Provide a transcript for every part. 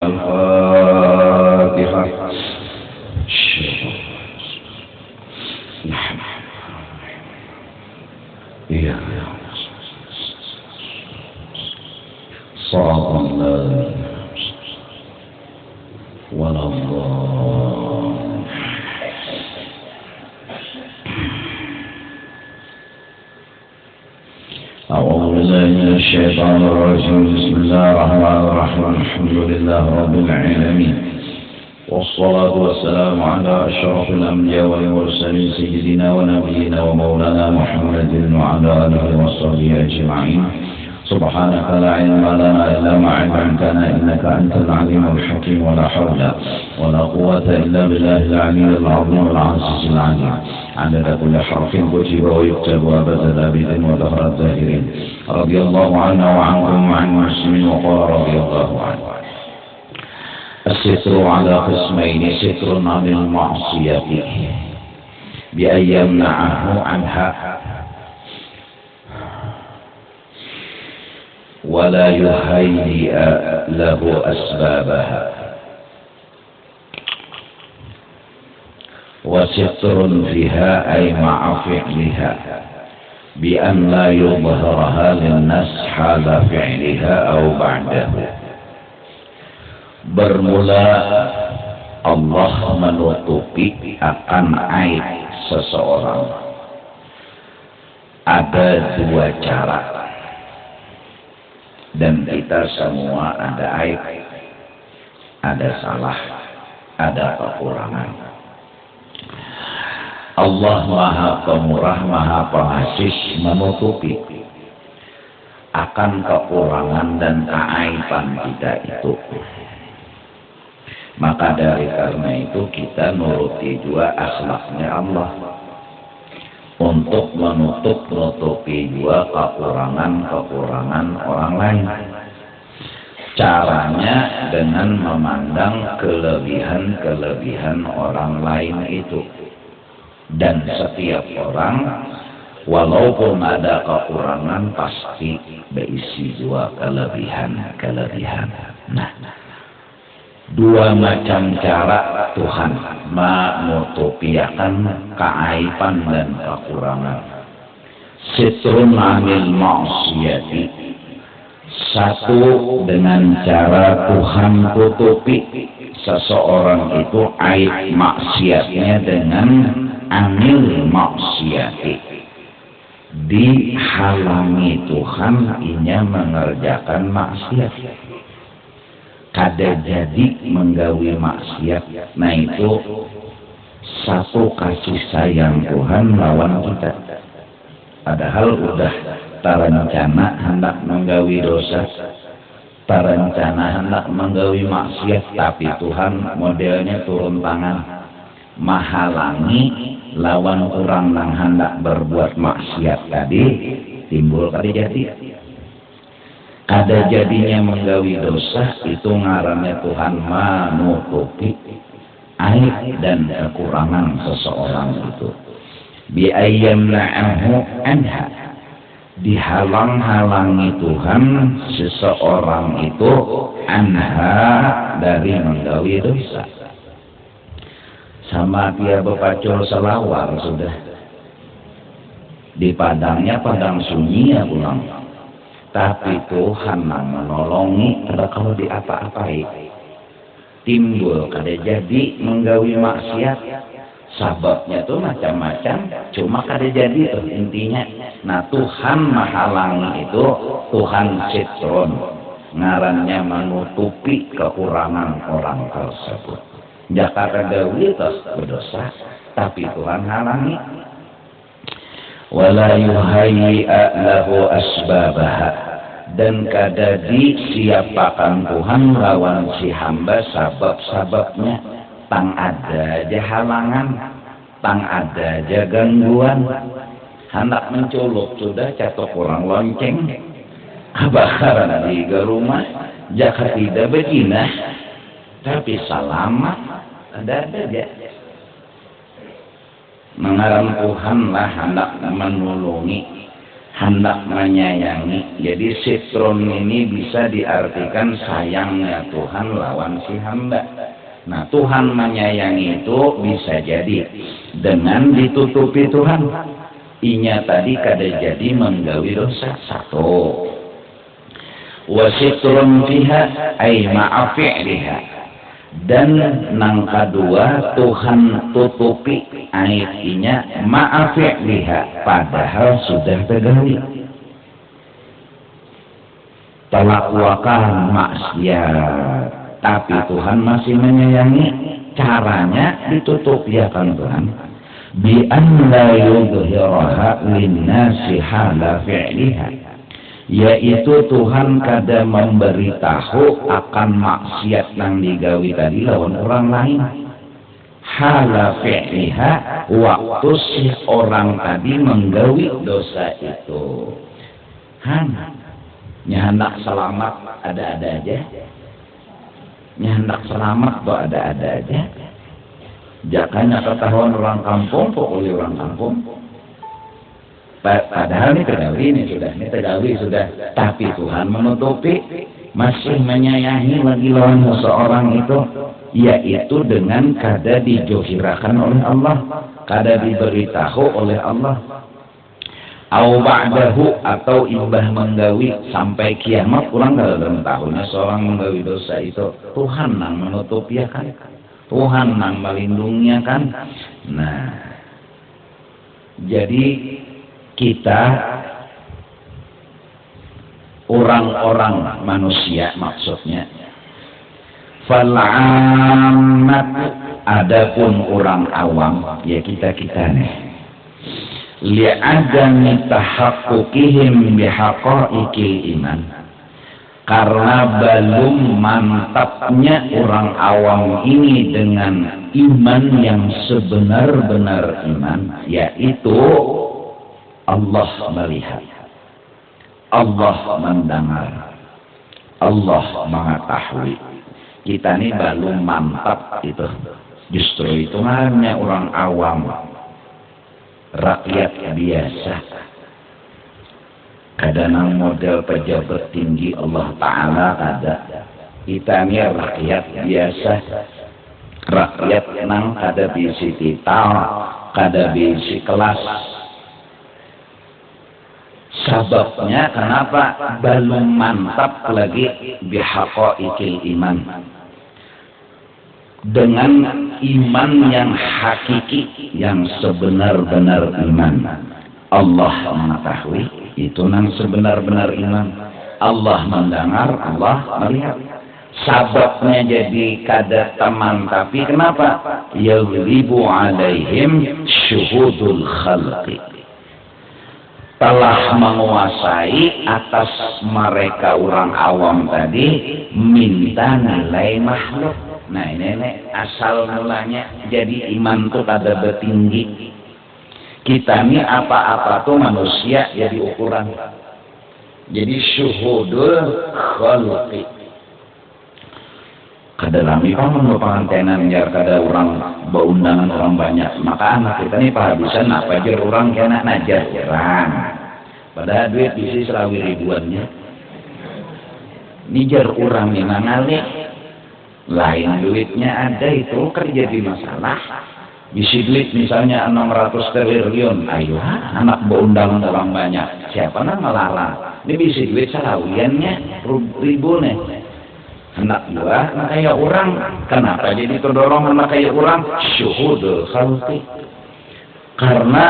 الفاتحة. يا صراط الله ولا الله. أعوذ بالله من الشيطان الرجيم. بسم الله الرحمن الرحيم. الحمد لله رب العالمين، والصلاة والسلام على أشرف الأنبياء والمرسلين سيدنا ونبينا ومولانا محمد وعلى آله وصحبه أجمعين. سبحانك لا علم لنا إلا ما علمتنا إنك أنت العليم الحكيم. ولا حول ولا قوة إلا بالله العلي العظيم العزيز العليم. عدد كل حرف كتب ويكتب وأبد الآبد ودهر الداهرين. رضي الله عنا وعنكم وعن المسلمين. وقال رضي الله عنه: الستر على قسمين: ستر عن المعصية بأن يمنعه عنها ولا يهيئ له أسبابها، وستر فيها أي مع فعلها بأن لا يظهرها للناس حال فعلها أو بعده. Bermula Allah menutupi akan aib seseorang. Ada dua cara, dan kita semua ada aib, ada salah, ada kekurangan. Allah Maha Pemurah, Maha Pengasih menutupi akan kekurangan dan keaiban kita itu. Maka dari karena itu kita nuruti juga akhlaknya Allah untuk menutupi juga kekurangan orang lain. Caranya dengan memandang kelebihan orang lain itu. Dan setiap orang walaupun ada kekurangan pasti berisi juga kelebihan. Nah, dua macam cara Tuhan menutupiakan keaiban dan kekurangan. Sitrun anil ma'siyati, satu dengan cara Tuhan tutupi seseorang itu aib maksiatnya dengan anil maksiati, dihalangi Tuhan inya mengerjakan maksiat. Kada jadi menggawi maksiat. Nah itu satu kasih sayang Tuhan lawan kita. Padahal udah terencana hendak menggawi dosa, terencana hendak menggawi maksiat, tapi Tuhan modelnya turun tangan menghalangi lawan orang yang hendak berbuat maksiat tadi, timbul kada jadi. Kada jadinya menggawi dosa itu ngarannya Tuhan menutupi aib dan kekurangan seseorang itu. Bi ayyamna'ahu anha, dihalang-halangi Tuhan seseorang itu anha dari menggawi dosa. Sama dia berpacul selawar sudah di padangnya, padang sunyi ya pulang. Tapi Tuhan yang menolongi. Ada kalau diapa-apai timbul kada jadi menggawi maksiat. Sababnya tuh macam-macam, cuma kada jadi tuh intinya. Nah Tuhan menghalangi itu, Tuhan sitron, ngarannya menutupi kekurangan orang tersebut. Jaka kada witas berdosa, tapi Tuhan halangi. Wala yuhayyi'a lahu asbabaha, dan kada disiapakan Tuhan lawan si hamba sabab-sababnya. Tang ada aja halangan, tang ada aja gangguan. Hendak menculuk sudah catok orang lonceng, kebakaran di rumah, jaka tidak begina, tapi selamat ada aja. Mengarang Tuhan lah hendak menolongi hendak menyayangi. Jadi sitron ini bisa diartikan sayangnya Tuhan lawan si hamba. Nah, Tuhan menyayangi itu bisa jadi dengan ditutupi Tuhan. Inya tadi kada jadi menggawi dosa. Satu. Wa sitrun fiha ay ma'a fi'liha. Dan nang kedua Tuhan tutupi aibnya maafik lihat padahal sudah tergali pelakukan maksiat tapi Tuhan masih menyayangi. Caranya ditutup ya kan Tuhan bi an la yudhhiraha linnasi hala fi'liha, yaitu Tuhan kada memberitahu akan maksiat yang digawi tadi lawan orang lain. Hala fi'liha, waktu si orang tadi menggawi dosa itu. Nyandak selamat ada-ada aja. Nyandak selamat tuh ada-ada aja. Jakanya ketahuan orang kampung, pokoknya orang kampung. Padahal ini tegawi sudah, tapi Tuhan menutupi, masih menyayangi lagi lawan seseorang itu, yaitu dengan kada dijohirakan oleh Allah, kada diberitahu oleh Allah. Au ba'dahu, atau ibah menggawi sampai kiamat kurang kada tahunnya seorang menggawi dosa itu. Tuhan yang menutupi ya kan, Tuhan yang melindunginya kan. Nah, jadi kita orang-orang manusia maksudnya fal'amat, adapun orang awam ya kita nih li'adami tahaqqukihim bihaqa'iqil iman, karena belum mantapnya orang awam ini dengan iman yang sebenar-benar iman, yaitu Allah melihat, Allah mendengar, Allah mengetahui. Kita ini belum mantap itu. Justru itu hanya orang awam, rakyat biasa. Kadang model pejabat tinggi Allah Ta'ala kada. Kita ini rakyat biasa. Rakyat nang kada bisi tital, kada bisi kelas. Sebabnya kenapa belum mantap lagi bihaqa'iqil iman, dengan iman yang hakiki, yang sebenar-benar iman. Allah mengetahui, itu yang sebenar-benar iman. Allah mendengar, Allah melihat. Sababnya jadi kada teman, tapi kenapa? Yaghlibu alaihim syuhudul khalqi, telah menguasai atas mereka orang awam tadi minta nilai makhluk. Nah ini asal mulanya jadi iman tuh kada bertinggi. Kita ini apa-apa tuh manusia jadi ukuran. Jadi syuhudul khalqi. Kada lami paman pengantenan ya kada orang beundangan orang banyak, maka anak kita ini pahabisan apa aja orang kena najar orang. Padahal duit bisi selawi ribuannya. Nijar orang nih mangali, lain duitnya ada itu kerja di masalah. Bisi duit misalnya 600 triliun, ayo anak beundangan orang banyak. Siapa nang melarang? Ini bisi duit selawiannya ribu nih. Hendak gua anak kayak orang, kenapa jadi terdorong anak kayak orang? Syuhudul khalqi, karena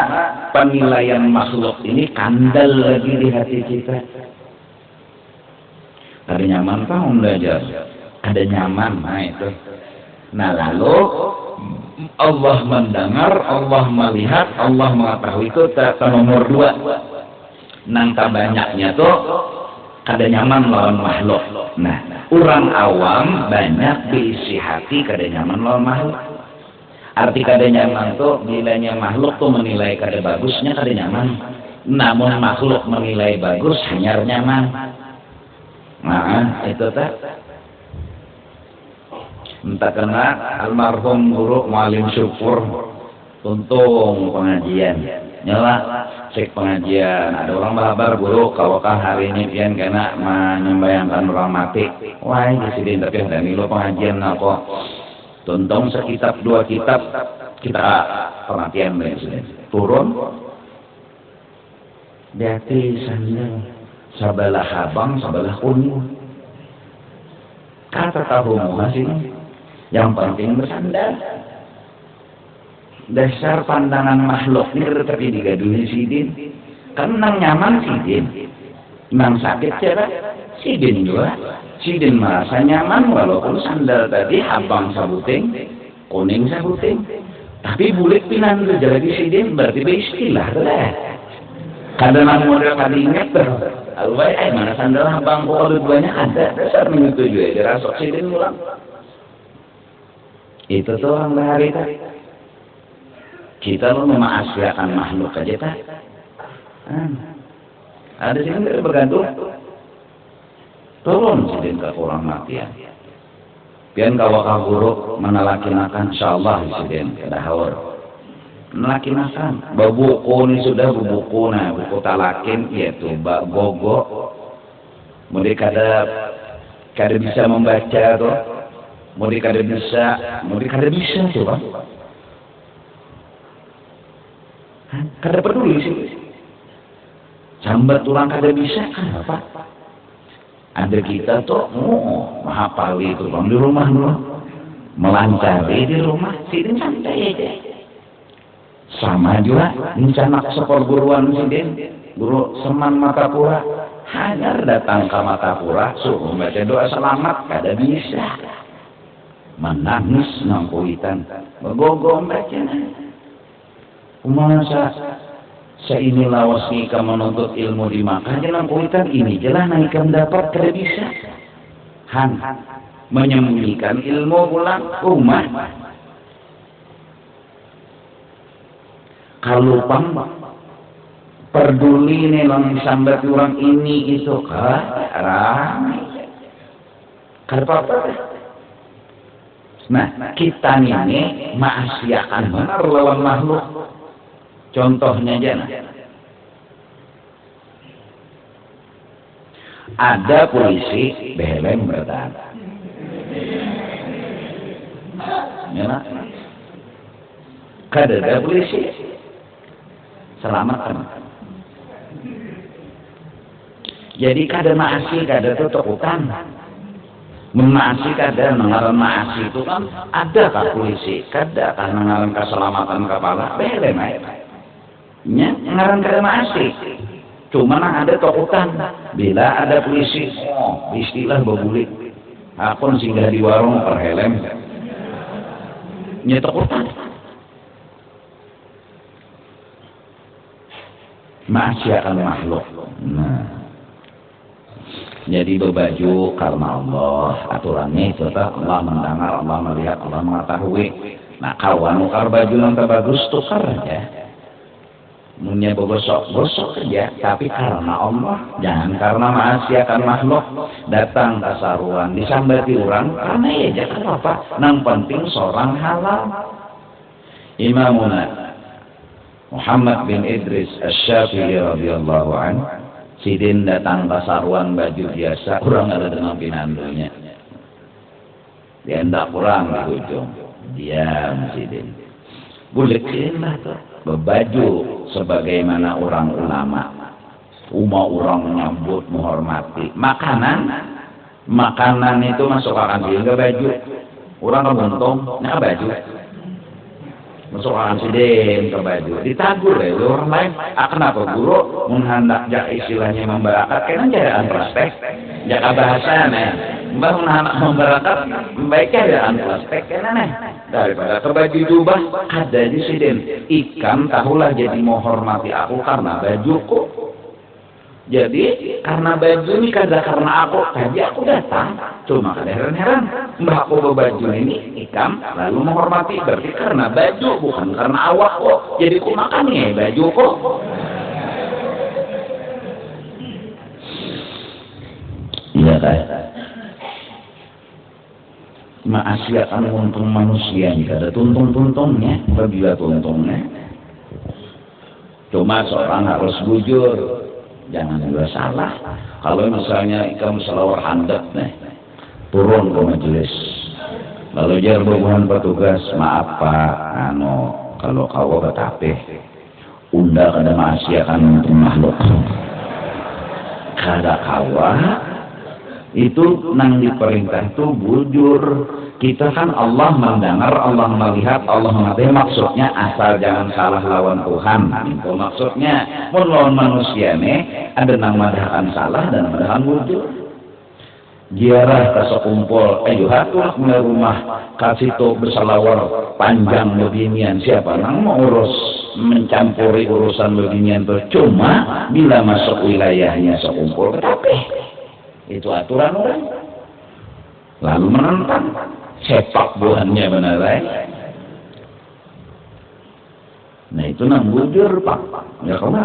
penilaian makhluk ini kandal lagi di hati kita. Ada nyaman kah belajar? Ada nyaman, nah itu. Nah lalu Allah mendengar, Allah melihat, Allah mengetahui, itu nomor 2. Nangka banyaknya tuh kada nyaman lawan makhluk. Nah, orang awam banyak diisi hati kada nyaman lawan makhluk. Arti kada nyaman tuh nilainya makhluk tuh menilai kada bagusnya kada nyaman. Namun makhluk menilai bagus hanya nyaman. Nah, itu tak. Entah kena almarhum guru Mualim Syukur untung pengajian. Nyala cek pengajian, ada orang babar guru kawakah hari ini pian kena menyembayangkan orang mati. Wah, Sidin tapi ada lo pengajian aku tonton sekitab 2 kitab kita pengertian turun berarti sandang sabalah habang sabalah kuning kata tahu masih yang penting bersandar dasar pandangan makhluk ini tapi digaduhi Sidin kan nang nyaman Sidin nang sakit cara Sidin juga Sidin merasa nyaman walaupun sandal tadi habang sabuting kuning sabuting tapi bulik pinan lagi Sidin berarti beristilah lah kadang model tadi ingat alway mana sandal habang kok ada duanya ada dasar menyetujui dirasok Sidin ulang itu tuh orang bahari tadi kita lo memaksiakan makhluk aja tak ada sih yang bergantung turun Sidin ke kurang matian pian kawakah guru menalakinakan insyaallah Sidin kada hawar menalakinakan babuku ini sudah buku nah buku talakin yaitu gogo mudi kada bisa membaca tuh mudi kada bisa coba kada peduli sih sambat orang kada bisa kan apa ada kita tuh menghafali itu bang di rumah melancari di rumah Sidin santai aja sama juga rencana sekolah guruan Sidin guru Seman Matapura hanya datang ke Matapura suruh baca doa selamat kada bisa menangis nangkuitan bergogong baca masa seini lawas nikah menuntut ilmu di Makkah jangan kuitan ini jelas naikkan dapat kada bisa menyembunyikan ilmu pulang rumah kalau pang peduli nih lang sambat orang ini itu ramai kada apa-apa nah kita ini maksiakan benar lawan makhluk contohnya aja nah. Ada polisi beleng bertahan. Ya nak? Kada ada polisi selamatkan. Jadi kada maasi kada tutup utang. Memaasi kada mengaran maasi itu kan ada kah polisi kada kah mengaran keselamatan kepala beleng nya ngaran kada maasi cuma ada tokutan bila ada polisi istilah bebulik akun singgah di warung perhelem nya tokutan maksiatan makhluk nah jadi berbaju karena Allah aturannya itu Allah mendengar Allah melihat Allah mengetahui nah kawan ukar baju yang terbagus tukar aja punya bogosok kerja tapi karena Allah jangan karena maksiatan makhluk datang ke saruan disambati orang karena ya jangan apa nang penting seorang halal Imamuna Muhammad bin Idris Asy-Syafi'i radhiyallahu anhu Sidin datang ke saruan baju biasa kurang ada dengan pinandunya dia hendak kurang di ujung diam Sidin bulekin lah tuh berbaju sebagaimana orang ulama orang menyambut menghormati makanan itu masuk akan dia ke baju orang kebuntung ke baju masuk akan Sidin ke baju ditagur ya orang lain kenapa guru menghendak jak istilahnya memberakat karena jadaan prospek jaka bahasanya mbah menghendak memberakat baiknya jadaan prospek karena daripada ke baju jubah ada di Sidin ikan tahulah jadi menghormati aku karena bajuku jadi karena baju ini kada karena aku tadi aku datang cuma kada heran-heran mbah aku berbaju ini ikan lalu menghormati berarti karena baju bukan karena awakku jadi ku makannya bajuku iya kan maksiatan untung manusia jika ada tuntung-tuntungnya berbila tuntungnya Cuma seorang harus bujur, jangan juga salah. Kalau misalnya ikam selawar handap nih, turun ke majelis, lalu jar bukan petugas, maaf Pak, kalau kau ketapih, unda kada maasiakan untuk makhluk, kada kawa. Itu nang diperintah itu bujur. Kita kan Allah mendengar, Allah melihat, Allah mengetahui. Maksudnya asal jangan salah lawan Tuhan. Itu maksudnya. Mun lawan manusia nih ada nang madahkan salah dan madahkan bujur. Giarah kasekumpul, ayo hatulah mulai rumah kasih to bersalawar panjang beginian. Siapa nang mau urus mencampuri urusan beginian tuh? Cuma bila masuk wilayahnya sekumpul ketapih. Itu aturan orang. Lalu menentang, sepak buahnya benar. Nah itu nang bujur Pak. Ya kalau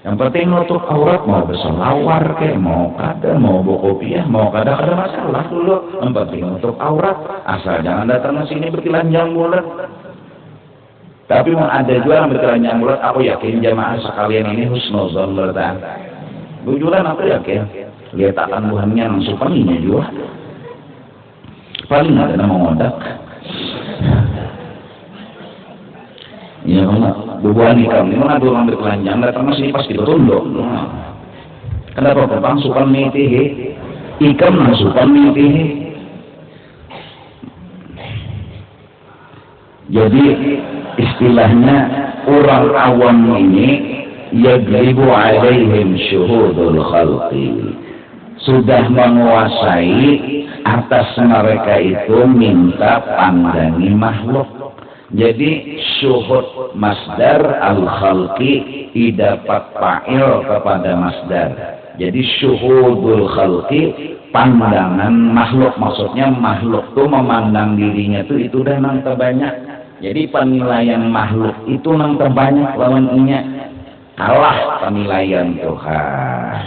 yang penting nutup aurat, mau berselawar ke, mau kada, mau bokopiah, mau kada masalah dulu. Yang penting nutup aurat, asal jangan datang ke sini bertelanjang bulat. Tapi mau ada juga yang bertelanjang bulat, aku yakin jamaah sekalian ini husnuzon bertahan. Bujuran apa ya ke? Lihat akan buahnya langsung paninya juga. Paling ada nama ngodak. Iya kalau bubuhan ikam ini mana ada orang bertelanjang datang masih pas kita tunduk. Kenapa bang supan mitihi? Ikam nang supan mitihi. Jadi istilahnya orang awam ini yaglibu alaihim syuhudul khalqi, sudah menguasai atas mereka itu minta pandangi makhluk. Jadi syuhud masdar al-khalqi didapat fa'il kepada masdar. Jadi syuhudul khalqi pandangan makhluk, maksudnya makhluk itu memandang dirinya itu udah nang terbanyak. Jadi penilaian makhluk itu nang terbanyak lawan inya. Kalah penilaian Tuhan.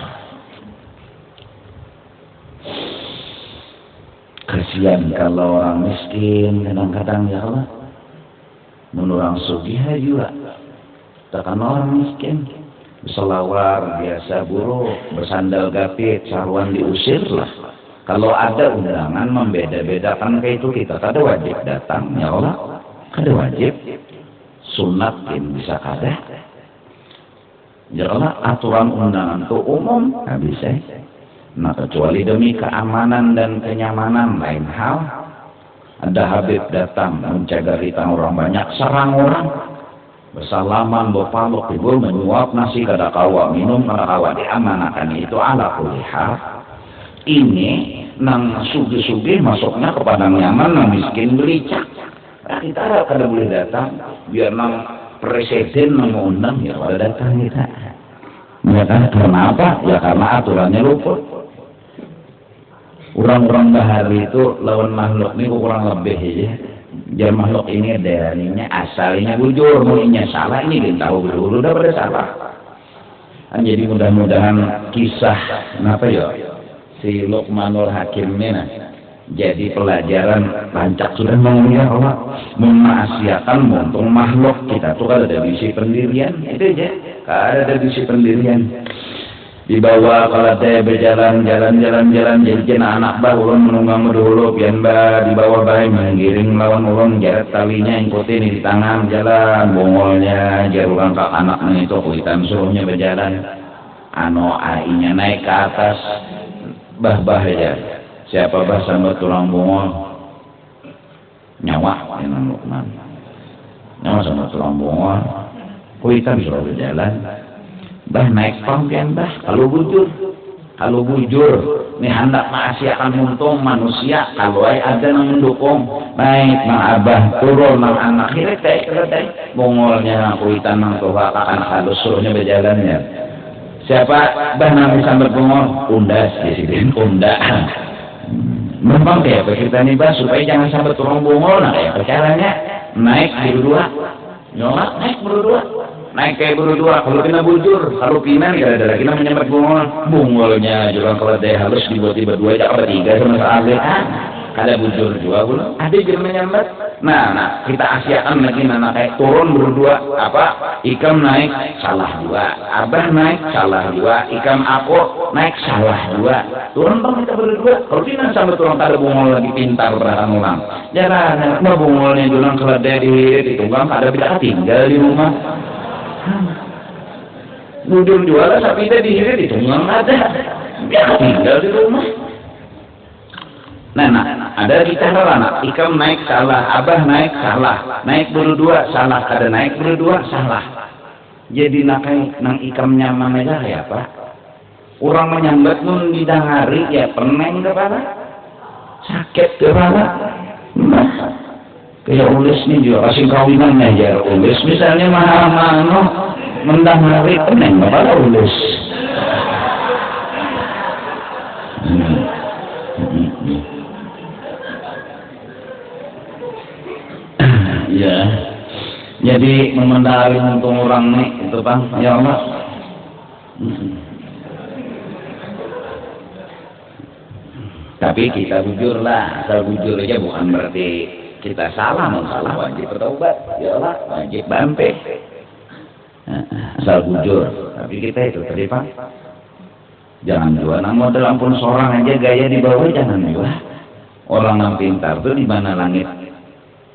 Kasihan kalau orang miskin kadang-kadang ya Allah. Menurut orang sugih juga. Tekan orang miskin. Berselawar biasa buruk, bersandal gapit, saruan diusir lah. Kalau ada undangan membeda-bedakan kayak itu kita kada wajib datang ya Allah. Kada wajib. Sunat bisa kada. Jelas aturan undangan itu umum, nggak bisa. Nah kecuali demi keamanan dan kenyamanan lain hal. Ada Habib datang mencagari orang banyak, serang orang, bersalaman, bopalok, ibu menyuap nasi kada kawa, minum kada kawa, diamanakan itu ala kulli hal. Ini nang sugi-sugi masuknya kepada nyaman, nang miskin belicak. Nah, kita kada boleh datang, biar nang presiden mengundang ya pada datang kita. Ya kan? Karena apa? Ya karena aturannya luput. Orang-orang bahari itu lawan makhluk ini kurang lebih ya. Jadi makhluk ini darinya asalnya bujur, mulainya salah ini kita tahu dulu udah pada salah. Jadi mudah-mudahan kisah kenapa ya si Luqmanul Hakim ini jadi pelajaran lancak sudah menguliah Allah memaksiatan muntung makhluk kita tuh kada ada visi pendirian itu aja, kada ada visi pendirian. Dibawa kalau saya berjalan jadi kena anak bah ulun menunggang dulu pian bah dibawa bayi menggiring lawan ulun jarak talinya ikutin di tangan jalan bongolnya jarukan kak anaknya itu kuitan suruhnya berjalan ainya naik ke atas bah ya. Siapa bah sambil tulang bongol nyawa yang Luqman nyawa sama tulang bongol kuitan suruh berjalan bah naik pangkian bah kalau bujur nih hendak maksiatan untung manusia kalau ada yang mendukung naik nang abah turun nang anak hiret bongolnya kuitan nang tuha akan halus suruhnya berjalannya siapa bah nang sambil bongol undas presiden unda memang kayak kita nih bah supaya jangan sampai turun bongol nah kayak caranya naik berdua nyolak naik berdua kalau kena bujur kalau pinan gara-gara kita menyambat bongolnya juga kalau dia halus dibuat berdua jangan bertiga sama sekali kada bujur juga pula ada jelema nyambat. Nah kita asiakan lagi kayak turun berdua ikam naik salah dua, abah naik salah dua, ikam aku naik salah dua, turun bang kita berdua. Kalau tidak sampai turun kada bungol lagi pintar berang ulang. Jangan mau bungolnya julang keledai di tunggang kada bisa tinggal di rumah. Bujur jualan sapi tadi di tunggang ada, biar tinggal di rumah. Nah, ada bicara anak, ikam naik salah, abah naik salah, naik berdua salah, kada naik berdua salah. Jadi nakai nang ikam nyaman aja ya Pak. Orang menyambat nun didangari ya peneng kepala, sakit kepala. Nah, kayak ulis nih juga kasih kawinan aja ulis. Misalnya mahal-mahal mendangari peneng kepala ulis. Ya, jadi memendari untung orang nih itu bang, ya Allah. Tapi kita bujurlah, asal bujur aja bukan berarti kita salah, wajib bertobat, ya Allah, wajib bampe. Asal bujur, tapi kita itu tadi pak, jangan juga nang model ampun seorang aja gaya di bawah jangan juga. Orang yang pintar tuh di mana langit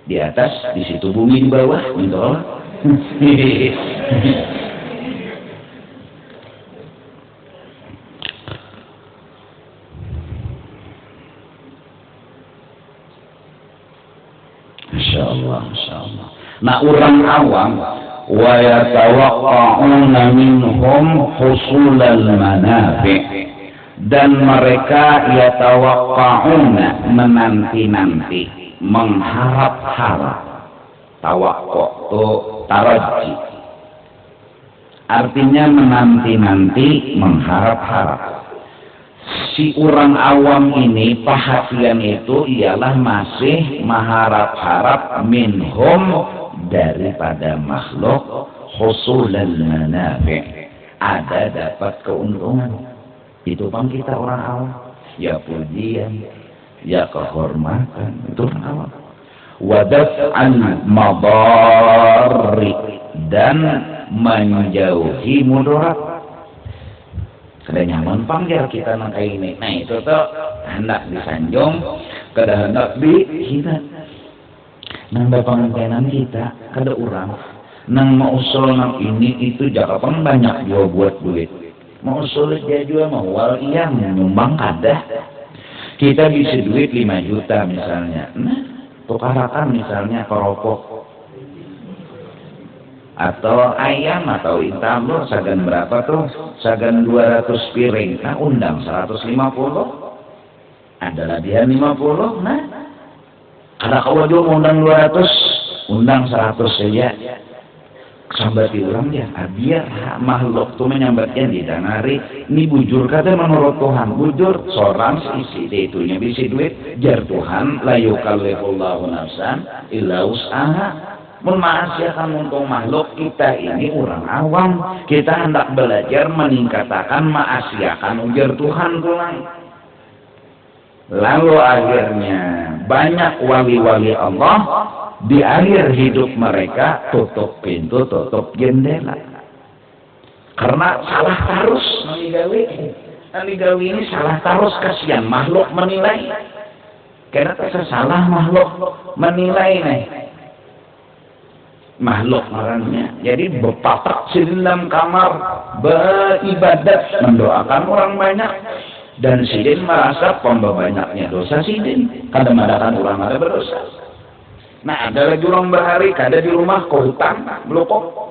di atas, di situ bumi di bawah, minta Allah. Masya Allah. Nah orang awam wa yatawaqqa'una minhum husulal manafi' dan mereka yatawaqqa'una menanti-nanti mengharap-harap. Tawakko itu taraji, artinya menanti-nanti, mengharap-harap. Si orang awam ini perhatian itu ialah masih mengharap-harap minhum daripada makhluk husulal manafi', ada dapat keuntungan. Itu pun kita orang awam, ya pujian, ya kehormatan, itu orang awam. Wadaf'al madarri, dan menjauhi mudarat. Kada nyaman panggil kita nang kayak ini. Nah itu tuh hendak disanjung, kada hendak dihina. Nang pangantenan kita kada urang, nang mau usul nang ini itu jakapan banyak juga buat duit. Mau usul dia juga mau wal iya menyumbang kada. Kita bisa duit 5 juta misalnya. Nah, tukarakan misalnya keropok atau ayam atau intablo sagan berapa tuh? Sagan 200 piring. Nah, undang 150. Adalah dia 50. Nah, ada kau juga undang 200, undang 100 saja. Sambati orang dia, biar makhluk tuh menyambatnya di danari. Ini bujur kata menurut Tuhan, bujur seorang isi itunya bisa duit. Jar Tuhan, la yukallifullahu nafsan illa wus'aha. Menmaksiatkan untung makhluk kita ini orang awam. Kita hendak belajar meningkatkan maksiatkan ujar Tuhan pulang. Lalu akhirnya banyak wali-wali Allah di akhir hidup mereka tutup pintu, tutup jendela. Karena salah terus Naligawi ini salah terus, kasihan makhluk menilai. Karena salah makhluk menilai nih. Makhluk orangnya. Jadi berpapak di dalam kamar beribadat mendoakan orang banyak. Dan sidin merasa pembanyaknya dosa sidin. Kadang-kadang orang ada berdosa. Nah, ada lagi orang berhari kada di rumah ke hutang melopok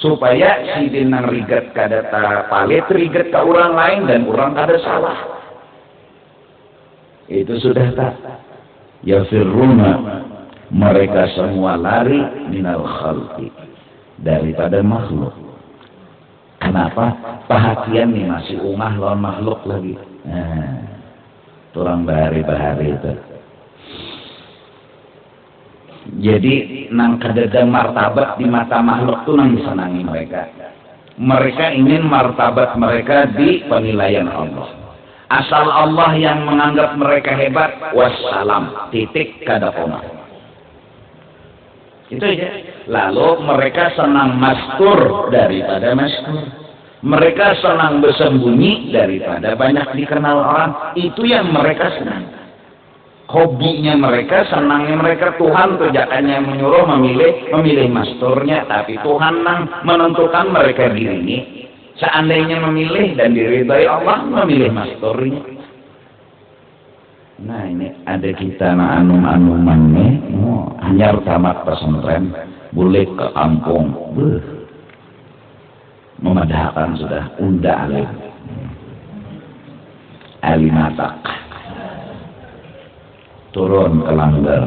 supaya sidin nang rigat kada palit rigat ke orang lain dan orang kada salah. Itu sudah tak. Ya firruna, mereka semua lari minal khalqi, daripada makhluk. Kenapa? Perhatian nih masih umah lawan makhluk lagi. Nah, orang bahari-bahari itu. Jadi nang kadada martabat di mata makhluk tuh nang disenangi mereka. Mereka ingin martabat mereka di penilaian Allah. Asal Allah yang menganggap mereka hebat, wassalam, titik kada koma. Itu aja. Lalu mereka senang mastur daripada mastur. Mereka senang bersembunyi daripada banyak dikenal orang. Itu yang mereka senang. Hobinya mereka, senangnya mereka. Tuhan kerjaannya menyuruh memilih masturnya, tapi Tuhan menentukan mereka dirinya. Seandainya memilih dan diridai Allah, memilih masturnya. Nah ini ada kita anum-anumannya, hanya tamat pesantren, boleh ke kampung, memadahkan sudah, unda alim, alimatak, turun ke langgar.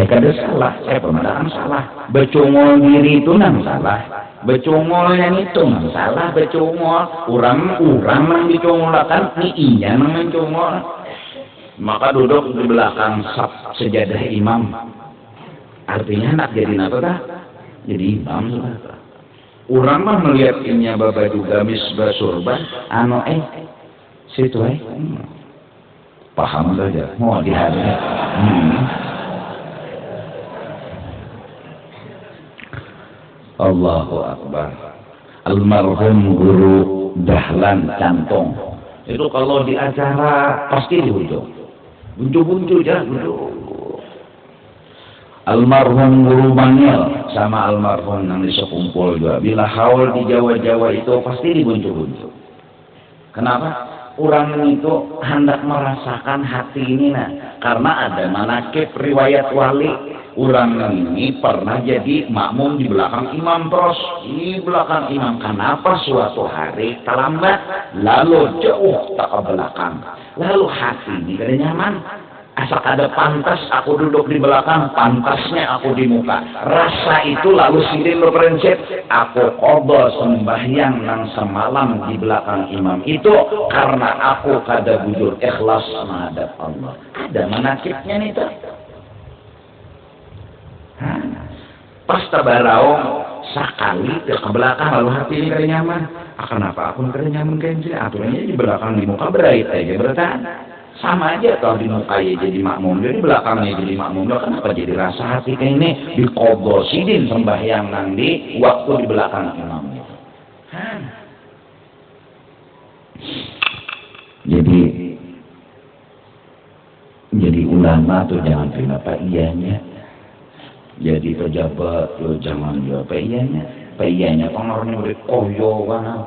Kada salah, saya pemadahkan salah, becungol diri itu nang salah. Becungol yang itu nggak salah, becungol orang yang dicungolakan ni iya nang mencungol. Maka duduk di belakang sejadah imam, artinya nak jadi apa dah? Jadi imam sudah. Orang mah melihat inya bapak juga misbah surban, situ paham saja, mau dihadiri. Allahu Akbar. Almarhum Guru Dahlan Cantong itu kalau di acara pasti dihujung, buncu ya. Almarhum Guru Bangil sama almarhum yang disekumpul juga. Bila haul di Jawa itu pasti dibuncu. Kenapa? Orang itu hendak merasakan hati ini karena ada manakib riwayat wali. Orang ini pernah jadi makmum di belakang imam terus. Di belakang imam. Kenapa suatu hari terlambat, lalu jauh tak ke belakang. Lalu hati ini kada nyaman. Asal ada pantas aku duduk di belakang, pantasnya aku di muka. Rasa itu lalu sidin berprinsip, aku qadha sembahyang nang semalam di belakang imam itu karena aku kada bujur ikhlas menghadap Allah. Ada manakibnya nih tuh. Pas tabarau sekali ke belakang lalu hati ini kada nyaman. Kenapa aku kada nyaman kayak gini? Aturannya di belakang di muka berait aja bertahan. Sama aja kalau di muka ya jadi makmum, jadi belakangnya jadi makmum. Kenapa jadi rasa hati kayak ini di qodosidin sembahyang nang di waktu di belakang imam itu. Jadi ulama tuh jangan terima pak iyanya. Jadi pejabat tuh jangan juga pak iyanya pengaruhnya udah koyo kan.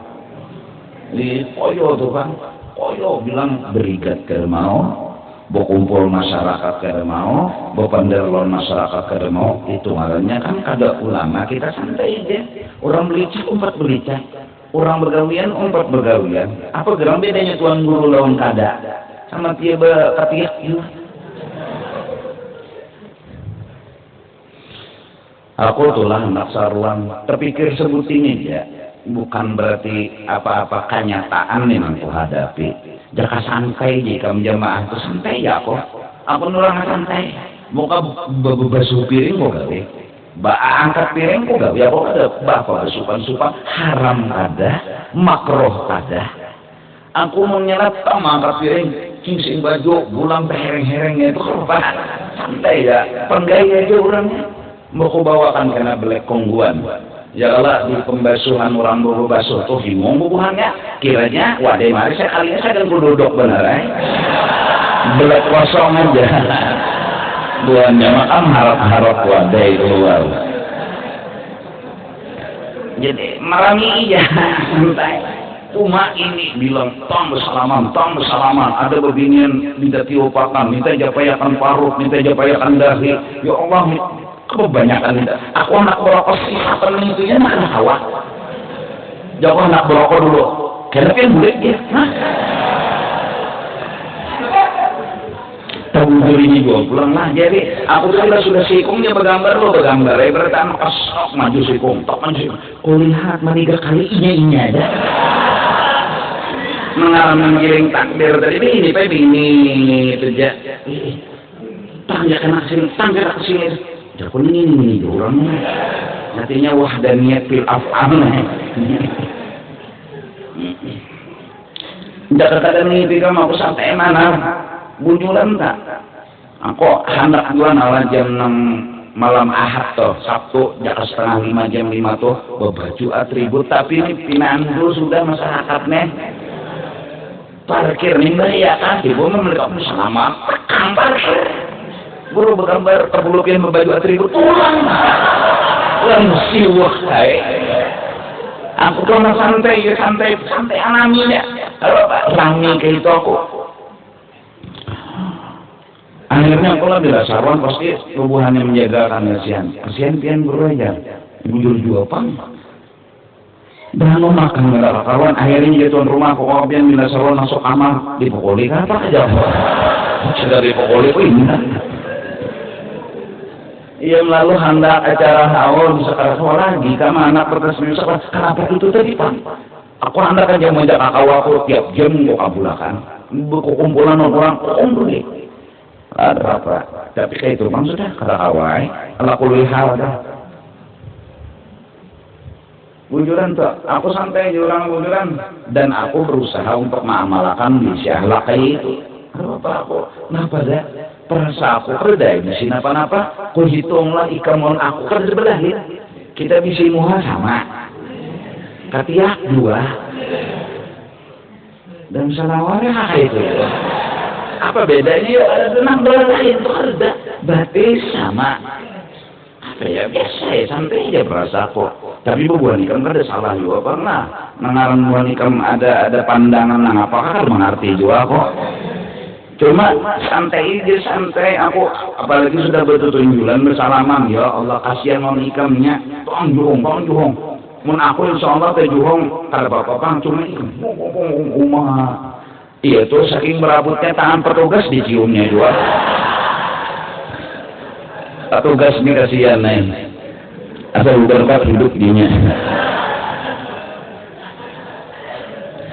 Di koyo tuh kan. Koyo bilang berikat kada mau, berkumpul masyarakat kada mau, berpenderlon masyarakat kada mau. Itu makanya kan kada ulama kita santai aja. Orang belicak umpat belicak, orang bergawian umpat bergawian. Apa gerang bedanya tuan guru lawan kada sama dia berkatiak juga. Aku tulah hendak saruang terpikir sebut ini ya. Bukan berarti apa-apa kenyataan memang aku hadapi. Jaka santai jika menjamaah itu santai ya aku. Aku nurang santai. Muka basuh piring kok gawe. Angkat piring kok gawe. Aku ada bapak supan-supan haram ada, makroh ada. Aku mau nyelat sama angkat piring, cincin baju, bulang hereng-herengnya itu apa? Santai ya. Penggaya aja orangnya. Mau aku bawakan karena belek kongguan. Ya Allah di pembasuhan orang dulu basuh tuh bingung hubungannya. Kiranya wadai mari saya kan duduk bener belak kosong aja. Buan jamaah harap wadai keluar. Jadi marami iya santai. Cuma ini bilang tong bersalaman. Ada beginian minta tiupakan, minta japayakan parut, minta japayakan dahi. Ya Allah. Kebanyakan tidak. Aku anak berokok sih, apa itu ya nak awak. Jauh anak berokok dulu. Kenapa yang boleh ya? Tahun ini gua pulang lah jadi. Aku sudah sikungnya bergambar lo bergambar. Berarti anak asok maju sikung, tok maju sikung. Kau lihat maniga kali inya aja. Mengalami giring takdir tadi ini itu aja. Tangga kena kesini. Jakun ini orang nantinya wahdaniyat fil af'al. Kata mimpi kamu aku sampai mana? Bujulan tak? Aku hendak dua nawan jam 6 malam Ahad toh, Sabtu jam setengah 5 jam 5 tuh baju atribut, tapi ini pinaan dulu sudah masyarakatnya parkir nih ya kan, ibu mereka selamat tekan parkir buru bergambar terpulukin baju atribut pulang siwah aku tuh santai alaminya kalau rame kayak itu aku akhirnya aku lah bila sarwan pasti tubuhannya menjaga kasihan pian berajar bujur juga pang dan lo makan nggak kawan akhirnya jadi tuan rumah kok pian bila sarwan masuk kamar dipukuli kan apa aja sudah dipukuli ini iya lalu hendak acara awal di sekolah lagi kama anak pertanyaan sekolah kenapa itu tadi pak aku hendak aja mengajak kakak aku tiap jam kok kabulakan kumpulan orang dulu ada apa? Tapi kayak itu bang sudah kata kawai, kalau aku lihat dah. Bujuran tuh, aku santai jurang bujuran dan aku berusaha untuk mengamalkan misi akhlak kayak itu. Apa aku? Kenapa dah? Perasa aku kerja misi napa-napa. Ku hitunglah ikamun aku kerja berlahir. Kita misi muha sama. Katiak 2 dan salawarnya kayak itu. Apa bedanya ya ada tenang lain itu ada berarti sama apa ya biasa ya santai aja perasa kok tapi bubuhan ikam ada salah juga pernah mengarang bubuhan ikam ada pandangan nang apakah mengerti juga kok cuma santai aja santai aku apalagi sudah bertunjulan bersalaman ya Allah kasihan mau ikamnya tong juhong mun aku insyaallah teh juhong kada apa-apa cuma ikam umah iya tuh saking merabutnya tangan petugas diciumnya juga. Petugas ini kasihan nih. Asal berkat hidup dinya.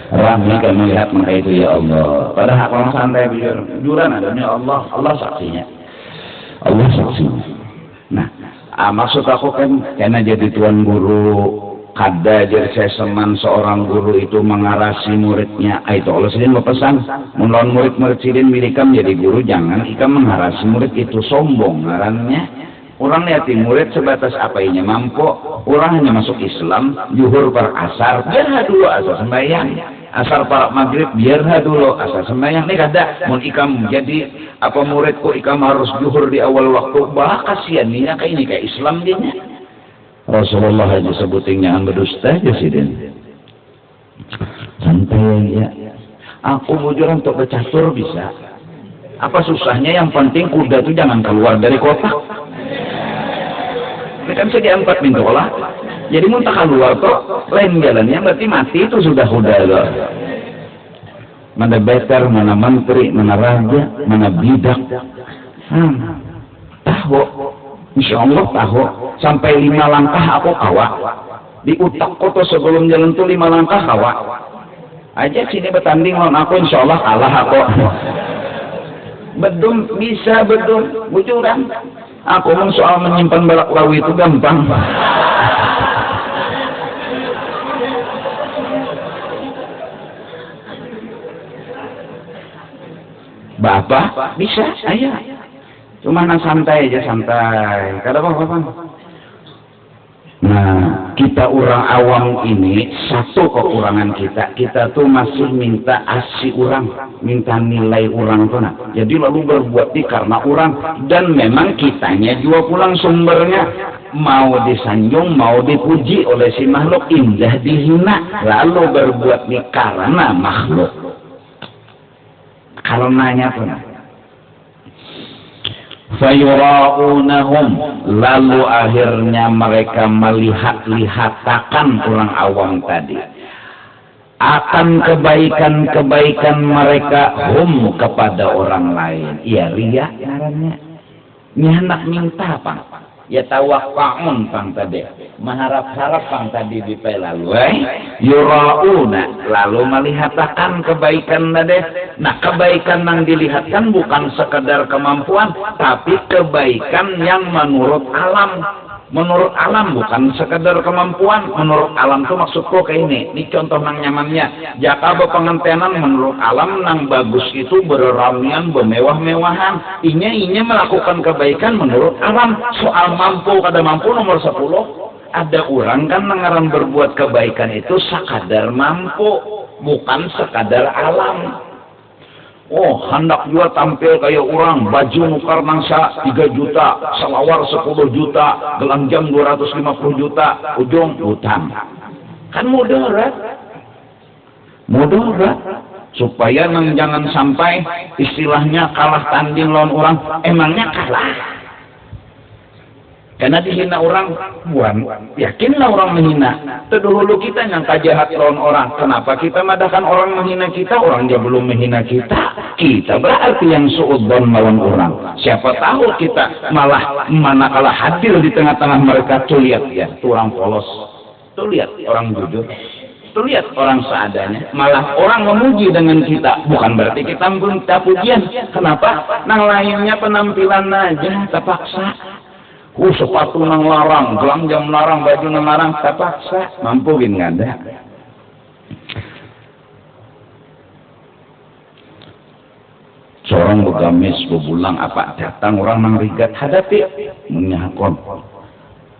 Ramai kan melihat mereka itu ya Allah. Padahal kalau santai jujuran adanya Allah saksinya. Allah saksinya. Nah, maksud aku kan karena jadi tuan guru kada jadi seseman seorang guru itu mengarasi muridnya itu Allah sendiri berpesan melawan murid-murid sidin milikam jadi guru jangan ikam mengarasi murid itu sombong ngarannya orang lihat murid sebatas apa ini mampu orang hanya masuk Islam zuhur per asar biarlah dulu asar sembahyang asar para maghrib biarlah dulu asar sembahyang ini kada mau ikam jadi apa muridku ikam harus zuhur di awal waktu bah kasihan nih kayak ini kayak Islam dia Rasulullah aja sebutin jangan berdusta aja sih Den santai ya aku bujur untuk bercatur bisa apa susahnya yang penting kuda tuh jangan keluar dari kotak ini kan segi 4 pintu lah jadi muntah keluar tuh lain jalannya berarti mati itu sudah loh mana better, mana menteri, mana raja, mana bidak tahu insya Allah tahu sampai 5 langkah aku kawa di utak koto sebelum jalan tuh 5 langkah kawa aja sini bertanding lawan aku insya Allah kalah aku bedum bisa bedum bujuran aku mau soal menyimpan balak lawi itu gampang bapak bisa ayah cuma santai aja santai kada apa-apa. Nah kita orang awam ini satu kekurangan kita tuh masih minta asi orang minta nilai orang tuh nah jadi lalu berbuat karena orang dan memang kitanya juga pulang sumbernya mau disanjung mau dipuji oleh si makhluk indah dihina lalu berbuat karena makhluk karenanya tuh nah fayura'unahum lalu akhirnya mereka melihat-lihatakan orang awam tadi akan kebaikan-kebaikan mereka kepada orang lain iya ria namanya ini hendak minta apa ya tawakka'un pang tadi mengharap-harap pang tadi di lalu yura'una lalu melihatakan kebaikan tadi nah kebaikan yang dilihatkan bukan sekedar kemampuan tapi kebaikan yang menurut alam Menurut alam, bukan sekedar kemampuan. Menurut alam tuh maksudku kayak ini contoh nang nyamannya. Jaka bepengantenan menurut alam nang bagus itu berramian, bermewah-mewahan. Inya melakukan kebaikan menurut alam. Soal mampu kada mampu nomor 10. Ada orang kan ngaran berbuat kebaikan itu sekadar mampu, bukan sekadar alam. Oh, hendak juga tampil kayak orang, baju nukar nangsa 3 juta, selawar 10 juta, gelang jam 250 juta, ujung hutang. Kan mudarat. Supaya jangan sampai istilahnya kalah tanding lawan orang, emangnya kalah. Karena dihina orang, buan, yakinlah orang menghina. Terdahulu kita yang jahat lawan orang. Kenapa kita madahkan orang menghina kita, orang dia belum menghina kita. Kita berarti yang suudzon lawan orang. Siapa tahu kita malah manakala hadir di tengah-tengah mereka, tuh lihat ya, tuh orang polos, tuh lihat orang jujur, tuh lihat orang seadanya. Malah orang memuji dengan kita, bukan berarti kita minta pujian. Kenapa? Nang lainnya penampilan aja terpaksa. Sepatu nang larang, gelang jam larang, baju nang larang, terpaksa. Mampu gin ngada. Seorang begamis, bebulang apa datang orang nang rigat hadapi menyahakon.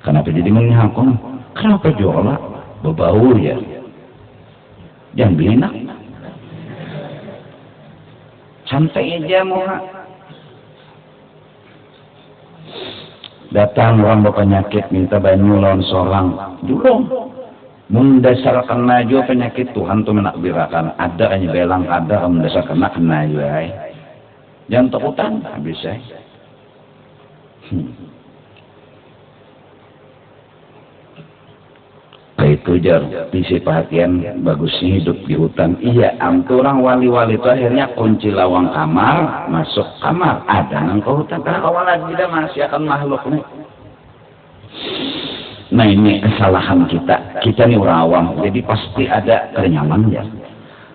Kenapa jadi menyahakon? Kenapa jola? Bebaur ya. Jangan bina. Santai aja mau. Datang orang berpenyakit minta banyu lawan solang julung mendasar kena juga penyakit Tuhan tuh menakbirakan ada hanya belang ada mendasar kena juga jangan takutan habis itu jar visi perhatian bagusnya hidup di hutan. Iya amtu orang wali-wali itu akhirnya kunci lawang kamar masuk kamar ada nang ke hutan karena kawalan tidak masih akan makhluk nih. Nah ini kesalahan kita nih orang awam jadi pasti ada kenyamannya.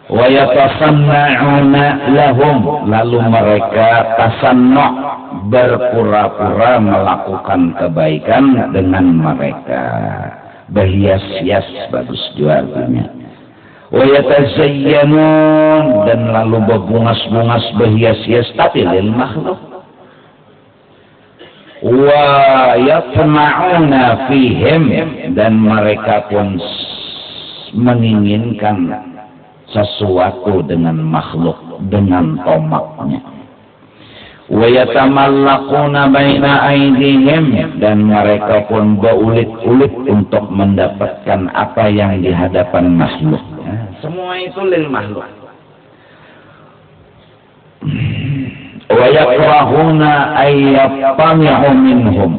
Wa yatasanna'una lahum lalu mereka tasannu' berpura-pura melakukan kebaikan dengan mereka. Berhias-hias bagus juga artinya. Wa yatazayyanun dan lalu berbungas-bungas berhias-hias tapi lil makhluk. Wa yatma'una fihim dan mereka pun menginginkan sesuatu dengan makhluk dengan tomaknya. Wa yatamallaquna baina aydihim dan mereka pun berulit-ulit untuk mendapatkan apa yang di hadapan makhluk. Semua itu lil makhluk. Wa yakrahuna ayyatami'u minhum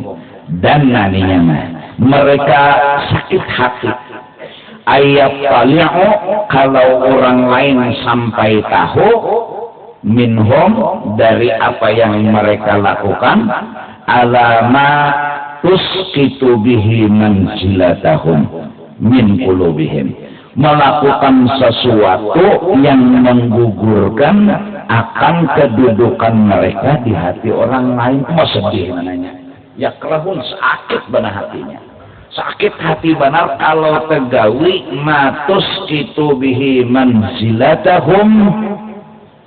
dan naninya mereka sakit hati ayyatami'u kalau orang lain sampai tahu minhum dari apa yang mereka lakukan alama tuskitu bihi manzilatahum min qulubihim melakukan sesuatu yang menggugurkan akan kedudukan mereka di hati orang lain. Sedih mananya ya kerahun sakit benar hatinya sakit hati benar kalau tegawi matus kitu bihi manzilatahum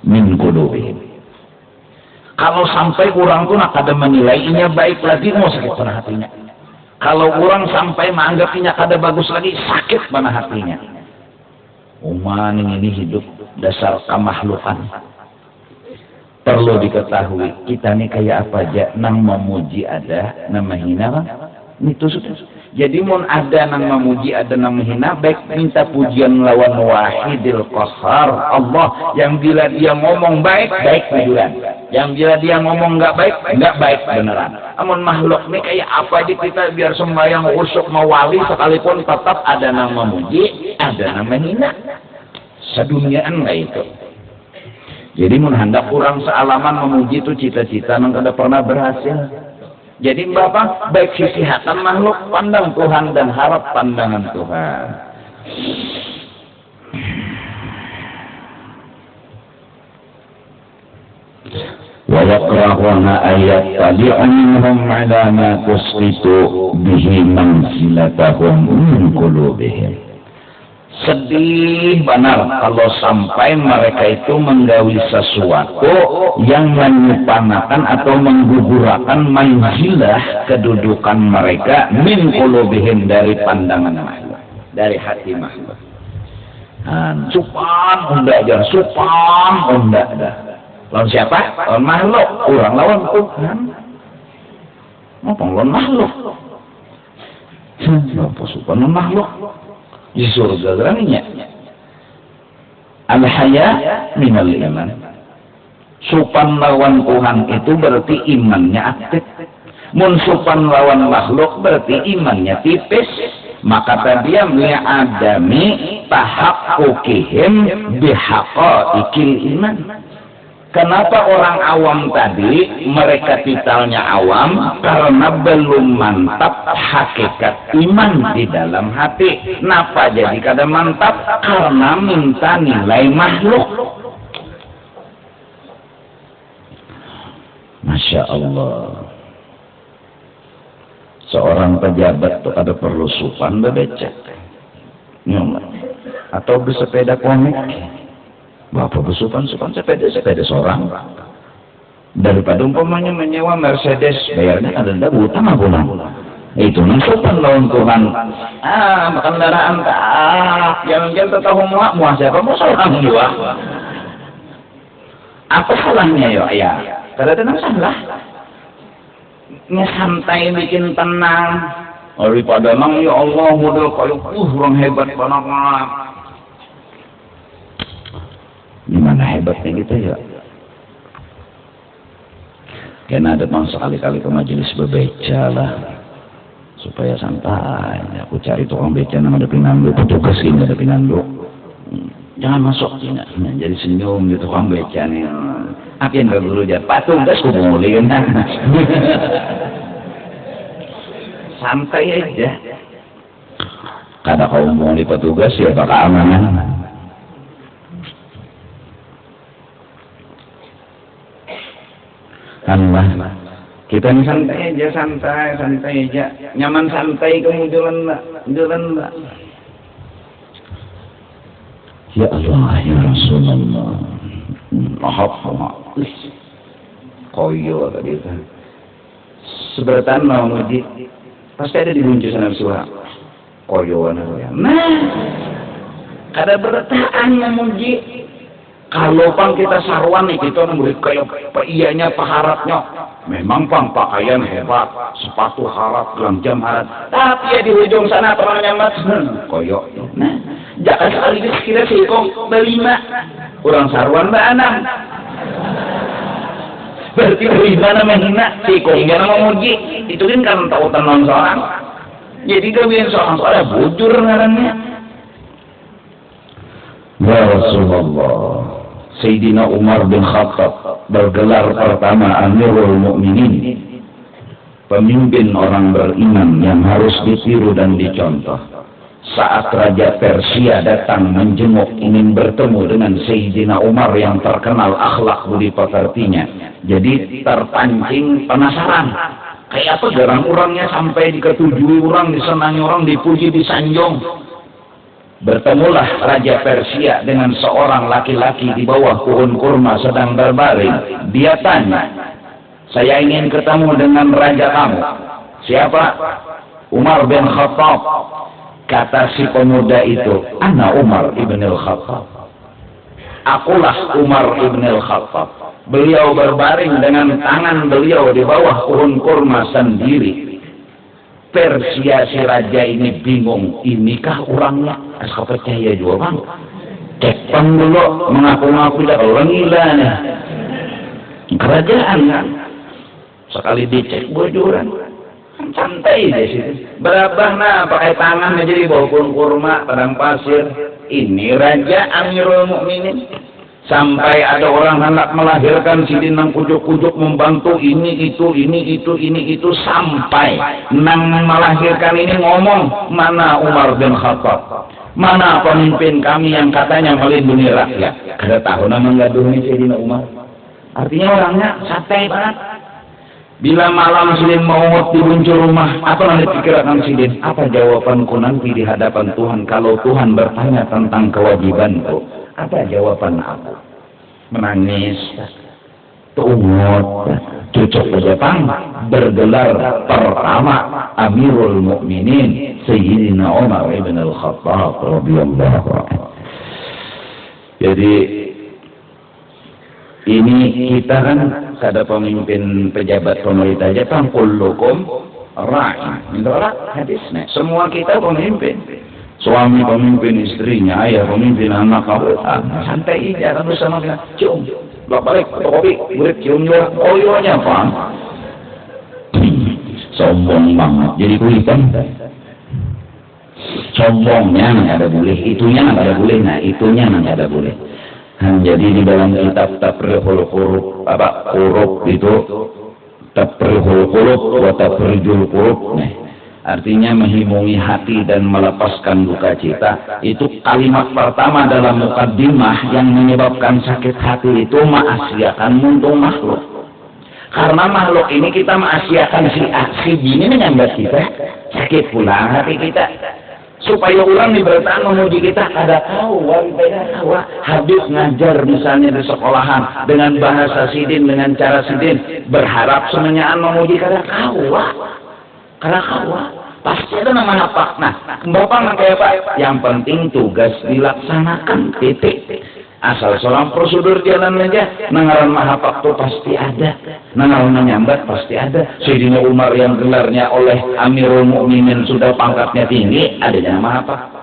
min qulubihim. Kalau sampai orang tuh nak ada menilainya baik lagi mau sakit pada hatinya. Kalau orang sampai menganggapnya kada bagus lagi sakit pada hatinya. Umat ini hidup dasar kemakhlukan. Perlu diketahui kita nih kayak apa aja nang memuji ada nang menghina kan? Itu sudah. Jadi mun ada nang memuji ada nang menghina baik minta pujian lawan wahidil qahar Allah yang bila dia ngomong baik baik pujian yang bila dia ngomong enggak baik beneran. Amun makhluk nih kayak apa aja kita biar sembahyang usuk mawali sekalipun tetap ada nang memuji ada nang menghina seduniaan enggak itu. Jadi mun hendak kurang sealaman memuji itu cita-cita nang kada pernah berhasil. Jadi Bapak baik sisi hatan makhluk pandang Tuhan dan harap pandangan Tuhan. wa yakrahuna ayat tali'anhum ala ma tusqitu bihi manzilatahum min qulubihim. Sedih benar kalau sampai mereka itu menggawi sesuatu yang menyepanakan atau menggugurkan manzilah kedudukan mereka min qulubihim dari pandangan makhluk, dari hati makhluk. Supan unda aja, supan unda dah. Lawan siapa? Lawan makhluk, orang lawan Tuhan. Apa lawan makhluk? Apa supan lawan makhluk? Di surga geraninya al-haya minal iman. Supan lawan Tuhan itu berarti imannya aktif. Mun supan lawan makhluk berarti imannya tipis. Maka tadi li'adami tahaqqukihim bihaqaiqil iman. Kenapa orang awam tadi mereka titelnya awam? Karena belum mantap hakikat iman di dalam hati. Kenapa jadi kada mantap? Karena minta nilai makhluk. Masya Allah. Seorang pejabat itu ada perlu supan bebecek. Atau bersepeda komik. Bapak bersupan sepeda seorang daripada umpamanya menyewa Mercedes bayarnya ada utang bulan itu nasupan lawan Tuhan. Makan kendaraan jangan tahu muah siapa mau seorang juga apa salahnya ya kada ada salah santai bikin tenang daripada nang ya Allah model kayu orang hebat banget. Gimana hebatnya kita ya? Karena ada bang sekali-kali ke majelis berbeca lah supaya santai. Aku cari tukang beca nama ada pinandu, petugas ini ada pinandu. Jangan masuk sini, jadi senyum di tukang beca nih. Apa yang dulu aja patung gas kumuli kan? Santai aja. Kada kau mau di petugas ya bakal aman. Allah, kita ini santai aja, nyaman santai kamu jalan lah. Ya Allah, ya Rasulullah, koyo tadi kan, seberatan mau muji, pasti ada di buncusan suara, koyoan ya. Nah, kada bertaan yang muji. Kalau pang kita sarwan nih kita memberi kayak ianya paharatnya. Memang pang pakaian hebat, sepatu harat, gelang jam harat. Tapi ya di ujung sana orang nyamat koyok. Nah, jangan sekaligus kira sih kok berlima. Orang sarwan mbak Anam. Berarti berlima namanya hina. Si kok nggak nama muji. Itu kan karena tahu tenang seorang. Jadi kalian seorang bujur ngarannya. Ya Rasulullah. Sayyidina Umar bin Khattab bergelar pertama Amirul Mukminin, pemimpin orang beriman yang harus ditiru dan dicontoh. Saat Raja Persia datang menjenguk ingin bertemu dengan Sayyidina Umar yang terkenal akhlak budi pekertinya, jadi terpancing penasaran. Kayak apa jarang orangnya sampai diketujui orang, disenangi orang, dipuji, disanjung. Bertemulah Raja Persia dengan seorang laki-laki di bawah pohon kurma sedang berbaring. Dia tanya, saya ingin ketemu dengan raja kamu. Siapa? Umar bin Khattab. Kata si pemuda itu, ana Umar ibn al-Khattab. Akulah Umar ibn al-Khattab. Beliau berbaring dengan tangan beliau di bawah pohon kurma sendiri. Persia si raja ini bingung, inikah orangnya? Asal percaya juga bang. Cek bang dulu, mengaku-ngaku dah orang gila nih. Kerajaan kan, sekali dicek bocoran, santai deh situ. Berapa nah pakai tangan aja di bawah pohon kurma, padang pasir. Ini Raja Amirul Mukminin. Sampai ada orang hendak melahirkan sini nang kujuk-kujuk membantu ini itu sampai nang melahirkan ini ngomong, mana Umar bin Khattab, mana pemimpin kami yang katanya melindungi rakyat. Kada tahu nama gaduhnya Sayyidina Umar. Artinya orangnya santai banget. Bila malam sidin mau di buncur rumah, apa yang dipikirkan sidin? Apa jawabanku nanti di hadapan Tuhan kalau Tuhan bertanya tentang kewajibanku? Apa jawaban aku? Menangis, tungut, cucuk ke Jepang, bergelar pertama Amirul Mukminin Sayyidina Umar ibn al-Khattab radhiyallahu anhu. Jadi ini kita kan ada pemimpin pejabat pemerintah Jepang, kullukum ra'i. Menurut hadisnya, semua kita pemimpin. Suami pemimpin istrinya, ayah pemimpin anak kamu. Santai aja kan bersama kita. Cium, balik kopi, murid cium juga. Oh iya apa? Sombong banget. Jadi kulitan. Sombongnya nggak ada boleh, itunya nggak ada boleh, nah itunya nggak ada boleh. Jadi di dalam kitab Tafriqul Qulub itu Tafriqul Qulub wa Tafrijul Qulub, artinya menghimungi hati dan melepaskan duka cita. Itu kalimat pertama dalam mukaddimah yang menyebabkan sakit hati itu maksiatan muntung makhluk. Karena makhluk ini kita maksiatan si ini menyambat kita, sakit pula hati kita. Supaya orang diberitakan memuji kita, ada tahu, habis ngajar misalnya di sekolahan dengan bahasa sidin, dengan cara sidin, berharap semuanyaan memuji kada kawa, pasti ada nama apa. Nah, bapak kayak Pak, yang penting tugas dilaksanakan, titik. Asal seorang prosedur jalan aja, nangaran mahapak tuh pasti ada, nangaran menyambat pasti ada. Sayyidina Umar yang gelarnya oleh Amirul Mukminin sudah pangkatnya tinggi, ada yang mahapak.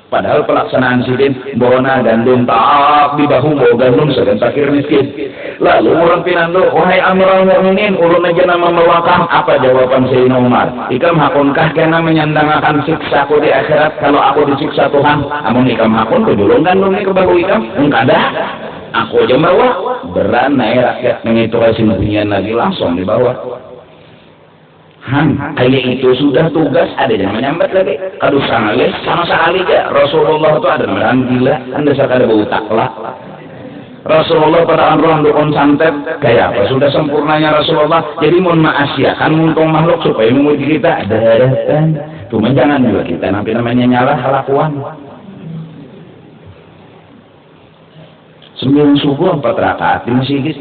Padahal pelaksanaan sidin bawa gandum tak di bahu bawa gandum sedang fakir miskin. Lalu orang pinando, wahai Amirul Mukminin, ulun aja nama mewakam. Apa jawaban Sayyidina Umar? Ikam hakunkah kena menyandangakan siksaku di akhirat kalau aku disiksa Tuhan? Amun ikam hakun kejulung gandum ini ke bahu ikam? Enggak ada. Aku aja bawa. Beranai rakyat mengitulasi hunian lagi langsung dibawa. Kayak itu sudah tugas, ada yang menyambat lagi. Aduh sama sekali aja. Rasulullah itu ada orang gila, anda sekadar bau taklah. Rasulullah pada ruang dukun santet, kayak apa? Sudah sempurnanya Rasulullah. Jadi mohon maasiakan muntung makhluk supaya memuji kita. Ada kan? Cuma jangan juga kita nanti namanya nyalah halakuan. 9 subuh 4 rakaat di masjid.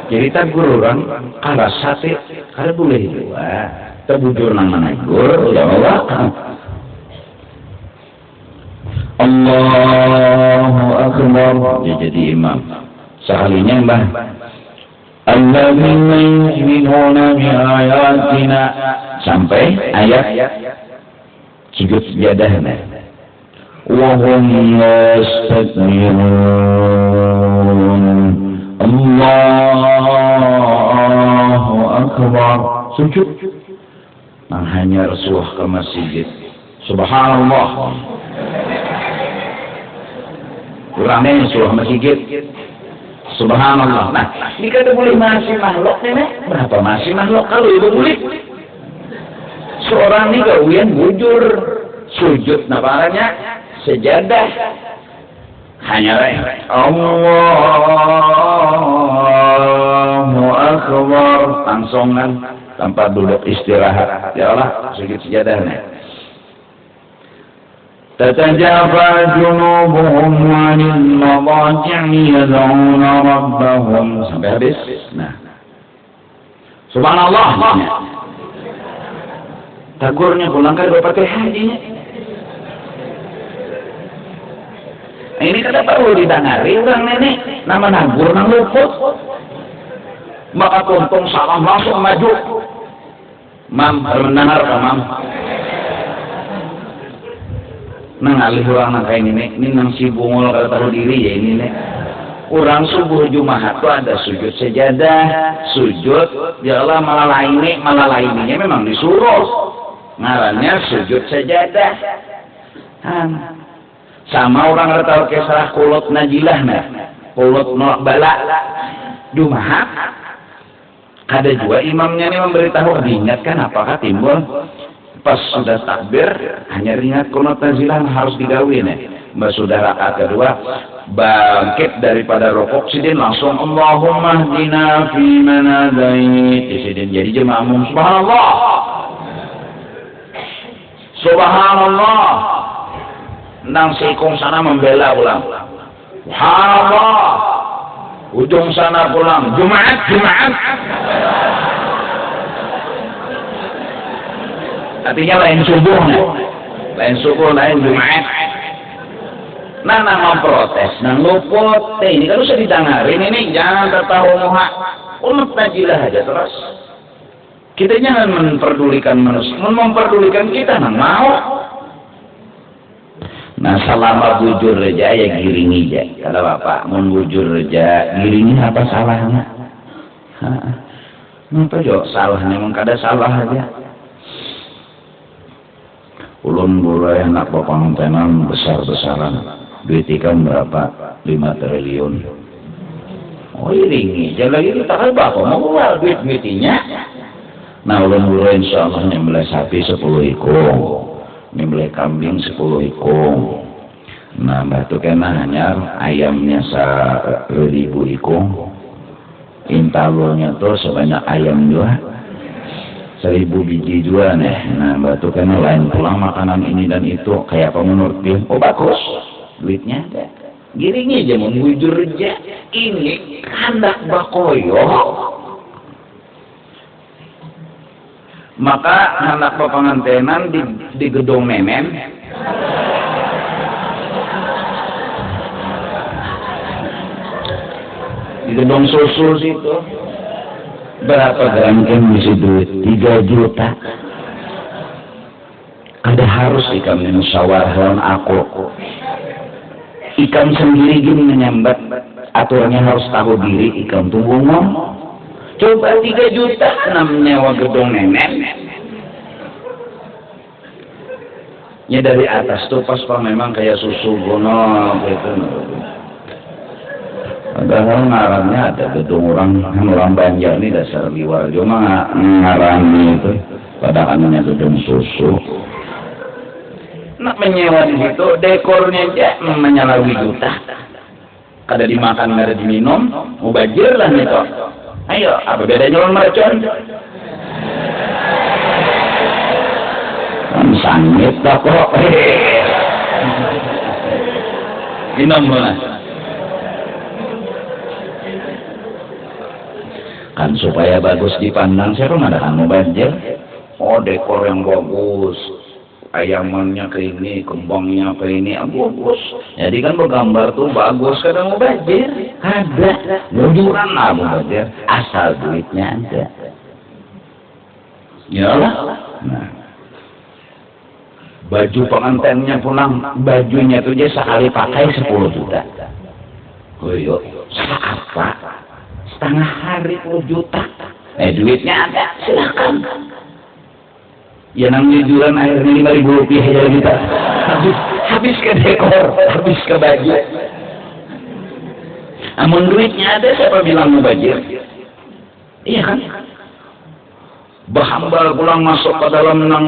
Jadi tagur orang kalah sate, kada boleh juga. Terbujur nama nagur, ya Allah. Allahu Akbar. Dia jadi imam. Sekalinya mbah. Alladzina yu'minuna bi ayatina sampai ayat sujud sujadahna. Wa hum yastakbirun. Allahu Akbar. Sujud. Hanya Rasulullah ke masjid. Subhanallah. Kurangnya Rasulullah masjid. Subhanallah. Nah, ini kada boleh masih makhluk nenek. Berapa masih makhluk kalau itu boleh? Seorang ini gawian bujur sujud naparanya sejadah. Hanya Allahu Akbar langsungan tanpa duduk istirahat. Ya Allah, sujud sejadahnya. Tatajafa junubuhum 'anil madaji'i yad'una rabbahum sampai habis. Nah. Subhanallah. Tagurnya pulang kan pakai hajinya. Ini kada perlu didangari orang nenek nama nagur nang luput maka tuntung salah langsung maju mam mendengar mam nang alih orang nang kayak ini nang si bungul kada tahu diri ya ini nek orang subuh Jumat tuh ada sujud sejadah sujud ya Allah malah lainnya memang disuruh ngarannya sujud sejadah sama orang ada tahu kisah kulot najilah kulot nolak bala Jumat ada juga imamnya ini memberitahu diingatkan apakah timbul pas sudah takbir hanya ingat kulot najilah harus digawin sudah rakaat kedua bangkit daripada rukuk sidin langsung Allahumma hdina fi man hadait sidin jadi jemaah makmum subhanallah subhanallah nang sikung sana membela ulang subhanallah ujung sana pulang Jumat artinya lain subuh lain Jumat nah memprotes nang luput ini kan usah didengarin ini jangan tertahu muha umat najilah aja terus kita jangan memperdulikan manusia memperdulikan kita nang mau nah selama bujur reja ya giringi aja kata bapak mau bujur reja giringi apa salahnya apa jo salahnya emang kada salah aja ulun boleh anak papantenan besar-besaran duit ikan berapa 5 triliun oh iringi aja lagi kita kan bapak mau keluar duit-duitinya nah ulun boleh insyaallah nyembelih sapi 10 ikung nyembelih kambing 10 ikung nah batu kena hanya ayamnya 1000 ikung intalnya tuh sebanyak ayam juga 1000 biji juga nih nah batu kena lain pulang makanan ini dan itu kayak apa menurut dia oh bagus duitnya ada giringnya aja mau bujur aja ini kandak bakoyo maka anak papangantenan di gedung memen di gedung susul situ berapa gangken misi duit 3 juta ada harus ikan musyawarahkan aku ikan sendiri gini menyambat aturannya harus tahu diri ikan tunggu ngomong coba 3 juta namanya gedung nenek ya dari atas tuh pas memang kayak susu gono gitu padahal ngarannya ada gedung orang Banjar ini dasar liwar cuma ngarannya itu pada anaknya gedung susu nak menyewa di situ dekornya aja menyalawi juta kada dimakan kada diminum mubajir lah itu ayo apa bedanya orang mercon sangit tak kok minum mana kan supaya bagus dipandang saya pun ada kamu banjir oh dekor yang bagus ayamannya ke ini kembangnya ke ini bagus jadi kan bergambar tuh bagus kadang mau banjir ada bujuran lah mau banjir asal duitnya ada ya lah nah baju pengantinnya pulang bajunya tuh aja sekali pakai 10 juta oh yuk apa setengah hari 10 juta duitnya ada silakan ya nang jujuran akhirnya 5.000 rupiah aja kita habis ke dekor habis ke baju amun duitnya ada siapa bilang mau bajir iya kan bahambal pulang masuk ke dalam nang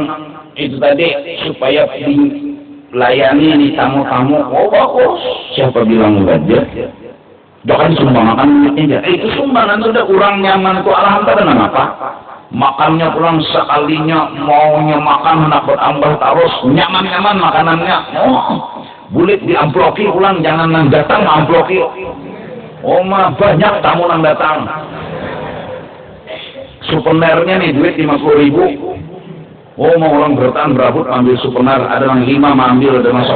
itu tadi supaya dilayani di tamu-tamu oh bagus siapa bilang mau bajir doakan sumbangan duitnya itu sumbangan sudah kurang nyaman itu alhamdulillah apa makannya pulang sekalinya maunya makan hendak bertambah terus nyaman-nyaman makanannya bulit diamploki pulang jangan nang datang amploki oh mah banyak tamu nang datang souvenirnya nih duit 50.000 oh mau orang bertahan berabut ambil souvenir ada yang 5 ambil ada yang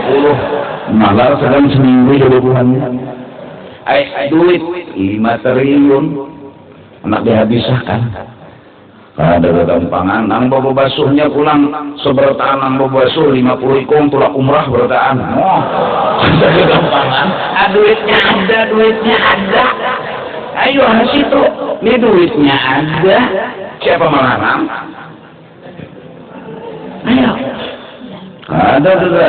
10 malah sedang seminggu jadi bulannya duit 5 triliun anak dihabiskan ada kegampangan nang bobo basuhnya pulang sebertaan nang bobo basuh 50 ikung tulak umrah bertaan ada kegampangan duitnya ada ayo hasil tuh ini duitnya ada siapa melarang ayo ada juga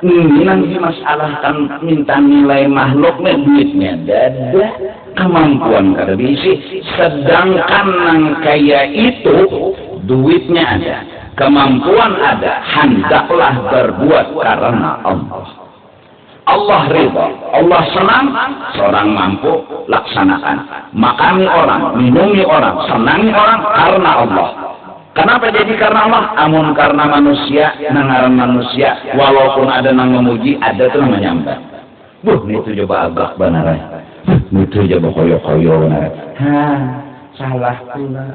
ini nanti masalah kan minta nilai makhluknya duitnya ada kemampuan kada bisa sedangkan nang kaya itu duitnya ada kemampuan ada hendaklah berbuat karena Allah Allah ridha, Allah senang, seorang mampu laksanakan. Makani orang, minumi orang, senangi orang karena Allah. Kenapa jadi karena Allah? Amun karena manusia, nangaran manusia, walaupun ada nang memuji, ada tuh namanya mbak. Itu coba agak benar. Itu coba koyo-koyo benar. Salah pula.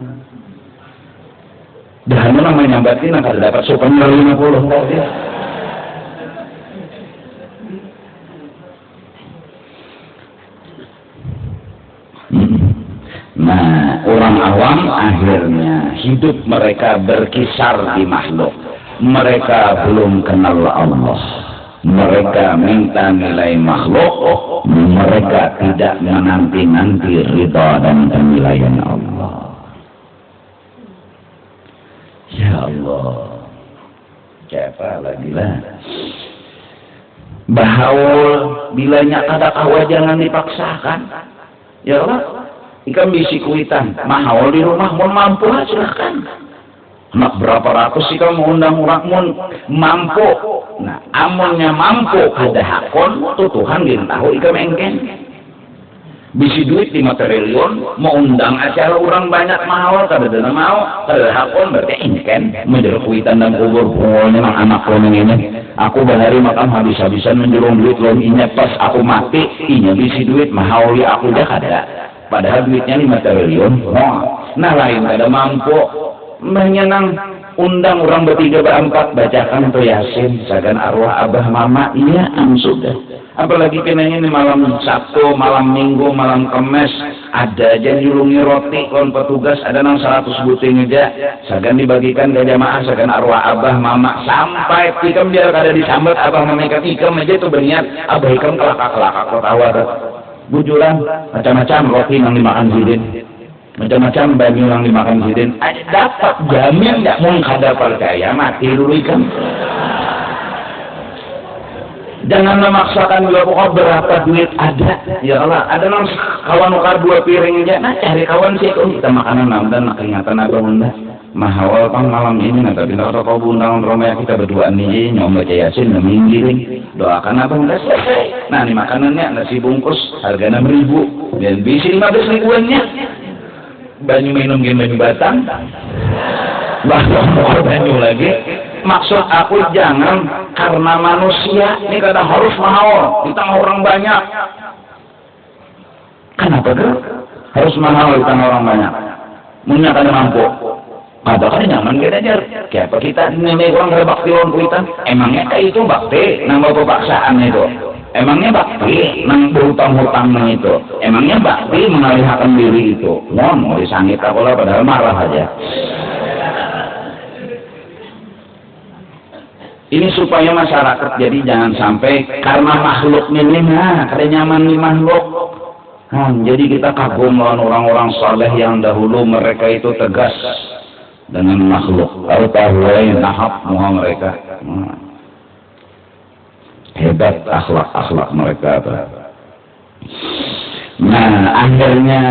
Dah namanya nyambatin kalau dapat sopan 50 tadi. Nah, orang awam akhirnya hidup mereka berkisar di makhluk. Mereka belum kenal Allah. Mereka minta nilai makhluk. Mereka tidak menanti-nanti ridha dan penilaian Allah. Ya Allah, siapa lagi lah? Bahaul bilanya kada kawa jangan dipaksakan. Ya Allah. Ikan bisi kuitan, mahal di rumah, mau mampu lah silahkan. Anak berapa ratus ikan mau undang orang mau mampu. Nah, amunnya mampu ada hakon, tuh Tuhan dia tahu ikan mengken. Bisi duit 5 triliun, mau undang acara orang banyak mahal, kada dana mau, kada hakon berarti ini kan menjeruk kuitan dan kubur. Oh, memang anak lo ini. Aku bahari makan habis-habisan menjerung duit lo ini pas aku mati, ini bisi duit mahal ya aku dah kada. Padahal duitnya 5 triliun. Nah lain ada mampu menyenang undang orang bertiga berempat bacakan tuh Yasin sagan arwah abah mama iya sudah. Apalagi kenanya ini malam Sabtu, malam Minggu, malam Kemes ada aja nyulungi roti kon petugas ada nang 100 buting aja sagan dibagikan ke jamaah sagan arwah abah mama sampai ikam dia kada disambat abah mama ikam aja itu berniat abah ikam kelakak kok tawa bujulan macam-macam roti yang dimakan sidin macam-macam banyu yang dimakan sidin dapat jamin tidak mau kada percaya mati dulu ikan. Jangan memaksakan juga pokok berapa duit ada ya Allah ada nang kawan ukar 2 piring aja nah cari kawan sih kita makanan namdan ingatan abang bunda mahawal pang malam ini nanti kita kau bundang Romaya kita berduaan nih nyom baca Yasin neminggiring doakan abang udah selesai. Nah ini makanannya nasi bungkus harga 6.000 dan bisi 15 ribuannya banyu minum gini banyu batang bahkan banyu lagi. Maksud aku jangan karena manusia ini kadang harus mahal kita orang banyak. Kenapa tuh harus mahal kita orang banyak menyatakan mampu padahal nyaman kita aja kayak apa kita ini orang ada bakti orang kuitan emangnya kayak itu bakti nambah pepaksaan itu emangnya bakti nang berhutang-hutang itu emangnya bakti mengalihkan diri itu mau disangit apa lah padahal marah aja. Ini supaya masyarakat jadi jangan sampai karena makhluk ini kada nyaman di makhluk. Jadi kita kagum lawan orang-orang saleh yang dahulu mereka itu tegas dengan makhluk. Tahu nahap muha mereka. Hebat akhlak mereka. Nah akhirnya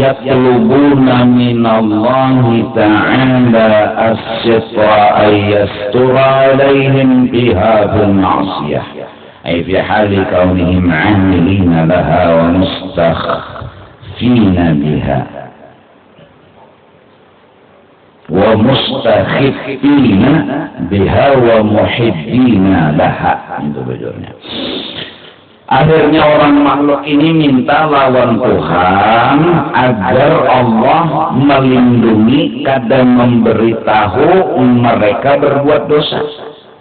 yatlubuna minallahi ta'ala as-sitra ayyastura alaihim biha fil ma'siyah ay fi hali kaunihim 'amilina laha wa mustakhfina biha wa mustakhfina biha wa muhibbina laha itu bujurnya. Akhirnya orang makhluk ini minta lawan Tuhan agar Allah melindungi kadang memberitahu mereka berbuat dosa.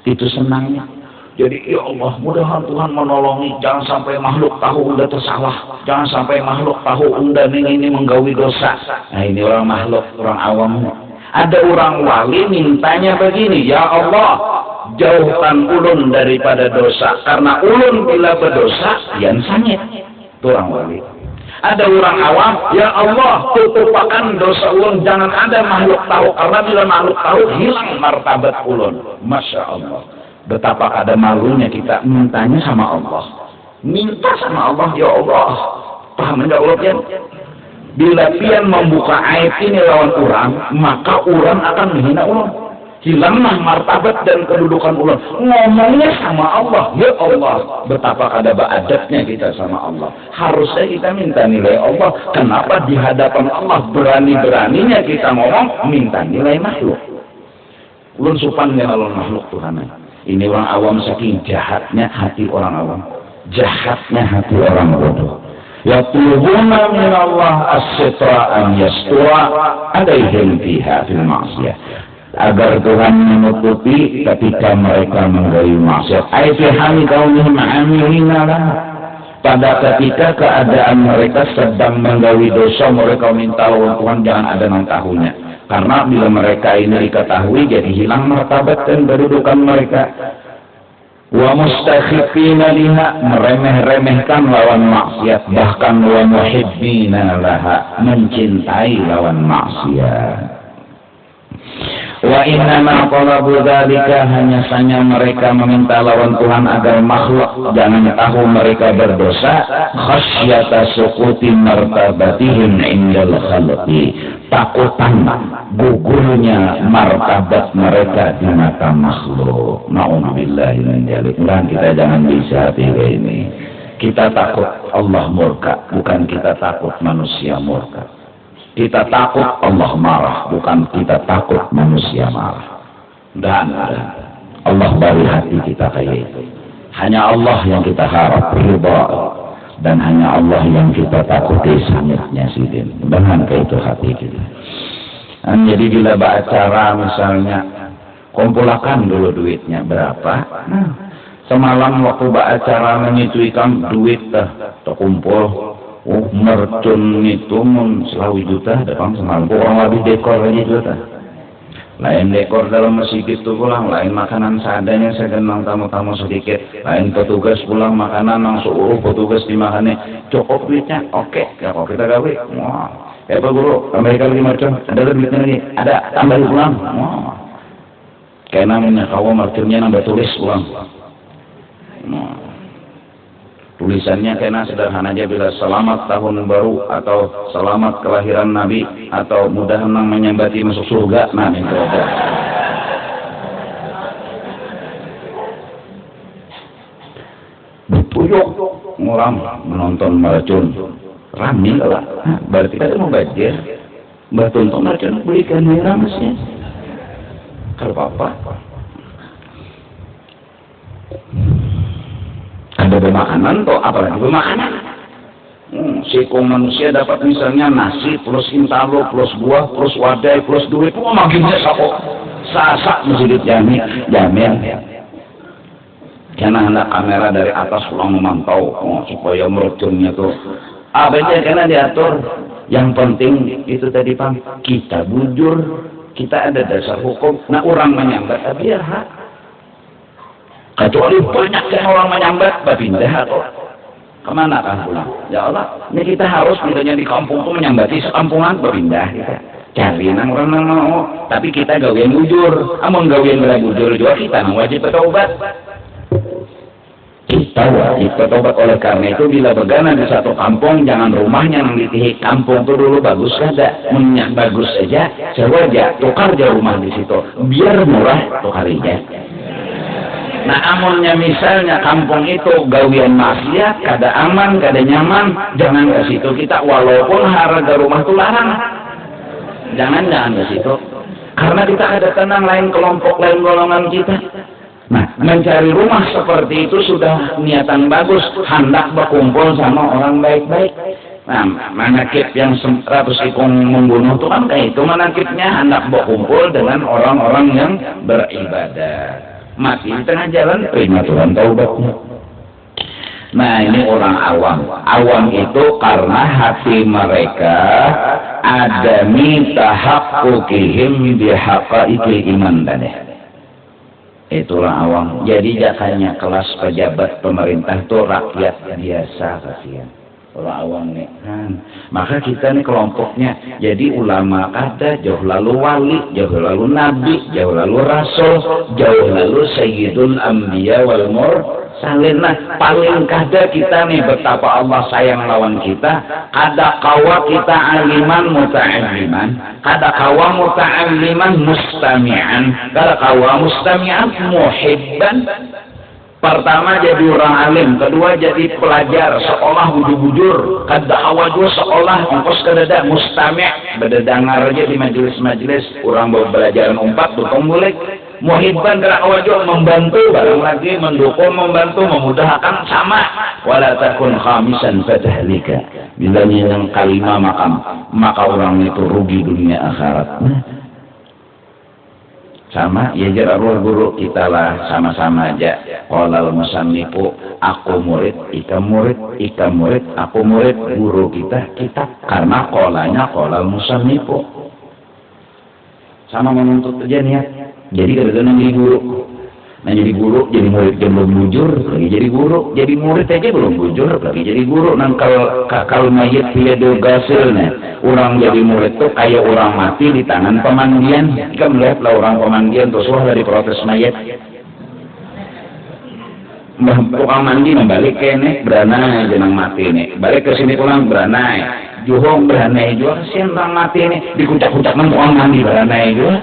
Itu senangnya. Jadi ya Allah mudah-mudahan Tuhan menolongi jangan sampai makhluk tahu udah tersalah. Jangan sampai makhluk tahu udah ini menggawi dosa. Nah ini orang makhluk, orang awam. Ada orang wali mintanya begini, ya Allah jauhkan ulun daripada dosa karena ulun bila berdosa yang sangit itu orang wali. Ada orang awam ya Allah tutupakan dosa ulun jangan ada makhluk tahu karena bila makhluk tahu hilang martabat ulun. Masya Allah betapa ada malunya kita mintanya sama Allah minta sama Allah ya Allah paham ya Allah ya bila pian membuka aib ini lawan orang maka orang akan menghina ulun. hilanglah martabat dan kedudukan ular. Ngomongnya sama Allah, ya Allah, betapa kada adabnya kita sama Allah. Harusnya kita minta nilai Allah. Kenapa di hadapan Allah berani-beraninya kita ngomong minta nilai makhluk? Ulun supan ya kalau makhluk Tuhan. Ini orang awam saking jahatnya hati orang awam, jahatnya hati orang bodoh. Yatlubuna min Allah as-sitra an yastura alaihim fiha fil ma'siyah. Agar Tuhan menutupi ketika mereka menggawi maksiat. Ai fi hali kaunihim amilina lah. Pada ketika keadaan mereka sedang menggawi dosa, mereka minta lawan Tuhan jangan ada yang tahunya. Karena bila mereka ini diketahui jadi hilang martabat dan kedudukan mereka. Wa mustakhifina liha, meremeh-remehkan lawan maksiat, bahkan wa muhibbina laha, mencintai lawan maksiat. Wa innama talabu dzalika, hanya saja mereka meminta lawan Tuhan agar makhluk jangan tahu mereka berdosa, khasyata suquti martabatihim indal khalqi, takutan gugurnya martabat mereka di mata makhluk. Na'udzubillahi min dzalik. Dan kita jangan bisa tiga ini. Kita takut Allah murka, bukan kita takut manusia murka. Kita takut Allah marah, bukan kita takut manusia marah. Dan Allah beri hati kita kayak itu. Hanya Allah yang kita harap ridha, dan hanya Allah yang kita takuti sangatnya sidin. Dengan kayak itu hati kita. Dan jadi bila acara misalnya, kumpulkan dulu duitnya berapa. Semalam waktu acara menyituikan duit terkumpul. Mercun itu selawi juta, depan semalam kurang lebih dekor aja juta. Lain dekor dalam masjid itu pulang, lain makanan seadanya segenang tamu-tamu sedikit, lain petugas pulang makanan langsung petugas dimakannya. Cukup duitnya, oke, kalau kita gawe, wah, Pak Guru, Amerika lagi mercun, ada duitnya lagi, ada tambah pulang, wah, kayak namanya kau mercunnya nambah tulis pulang. Tulisannya kena sederhana aja, bila selamat tahun baru atau selamat kelahiran Nabi atau mudah menyambati masuk surga, nah itu aja. Butuyuk orang menonton mercun rame lah, berarti kita mau belajar bertonton mercun belikan merah masnya kalau apa. Ada bermakanan atau apalagi bermakanan. Siko manusia dapat misalnya nasi plus intalo plus buah plus wadai plus duit, makinnya sako sasak masjid jamin. Karena hendak kamera dari atas pulang memantau supaya mercunnya tuh abc karena diatur. Yang penting itu tadi Pak, kita bujur, kita ada dasar hukum. Nah orang menyambat biar hak. Kecuali banyak yang orang menyambat, pindah atau kemana kan pulang? Ya Allah, ini kita harus misalnya di kampung tuh menyambati sekampungan, berpindah kita. Cari nang orang mau, tapi kita gawian bujur. Amun gawian bujur juga kita wajib bertobat. Kita wajib bertobat. Oleh karena itu bila begana di satu kampung, jangan rumahnya yang ditihik kampung tuh dulu bagus kada, minyak bagus saja, sewajar tukar aja rumah di situ, biar murah tukarinya. Nah amunnya misalnya kampung itu gawian maksiat, kada aman, kada nyaman, jangan ke situ kita, walaupun harga rumah itu larang. Jangan ke situ. Karena kita ada tenang, lain kelompok, lain golongan kita. Nah, mencari rumah seperti itu sudah niatan bagus, hendak berkumpul sama orang baik-baik. Nah, manakib yang 100 ikung membunuh itu kan kayak itu manakibnya, hendak berkumpul dengan orang-orang yang beribadah. Mati di tengah jalan, terima Tuhan taubatnya. Nah ini orang awam. Awam itu karena hati mereka adami tahaqqukihim bihaqaiqil iman tadi. Itulah awam. Jadi jakanya kelas pejabat pemerintah itu rakyat biasa kasihan. Orang awam nih. Maka kita nih kelompoknya jadi ulama kada, jauh lalu wali, jauh lalu nabi, jauh lalu rasul, jauh lalu sayyidul anbiya wal salena paling kada kita nih betapa Allah sayang lawan kita, kada kawa kita aliman muta'alliman, kada kawa muta'alliman mustami'an, kada kawa mustami'an muhibban. Pertama jadi orang alim, kedua jadi pelajar, seolah bujur-bujur, kada kawa juga seolah ongkos kedada mustami' berdengar aja di majelis-majelis orang belajaran umpat bukan mulai muhibban kada kawa juga membantu, barang lagi mendukung, membantu, memudahkan sama. Wala takun khamisan fatahlika, bila yang kalima maka orang itu rugi dunia akhirat. Sama ya jarur guru kita lah sama-sama aja. Qolal musannifu, aku murid, ika murid, aku murid, guru kita karena qolanya qolal musannifu. Sama menuntut aja niat. Jadi kadang-kadang jadi guru. Nah jadi guru, jadi murid dia belum bujur, lagi jadi guru, jadi murid aja belum bujur, lagi jadi guru. Nang kalau mayat dia dogasilnya, orang jadi murid tuh kayak orang mati di tangan pemandian. Kita melihat lah orang pemandian terus wah dari protes mayat. Tukang mandi membalik kene beranai jenang mati nih, balik ke sini pulang beranai, juhong beranai juga kasihan orang mati nih, dikucak-kucak tukang mandi beranai juga.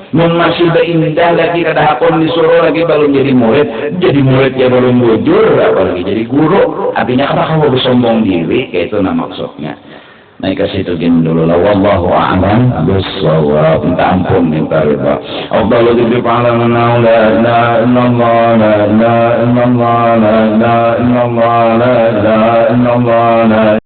Nun masih indah lagi kada hakon disuruh lagi belum jadi murid ya belum bujur, apalagi jadi guru. Artinya apa kamu bersombong diri, kayak itu nama maksudnya. Nah kasih itu gini dulu lah, wallahu a'lam bissawab. Minta ampun, minta ridha. Afdalu dzikri fa'ala la ilaha illallah, la ilaha illallah, la ilaha illallah, la ilaha illallah.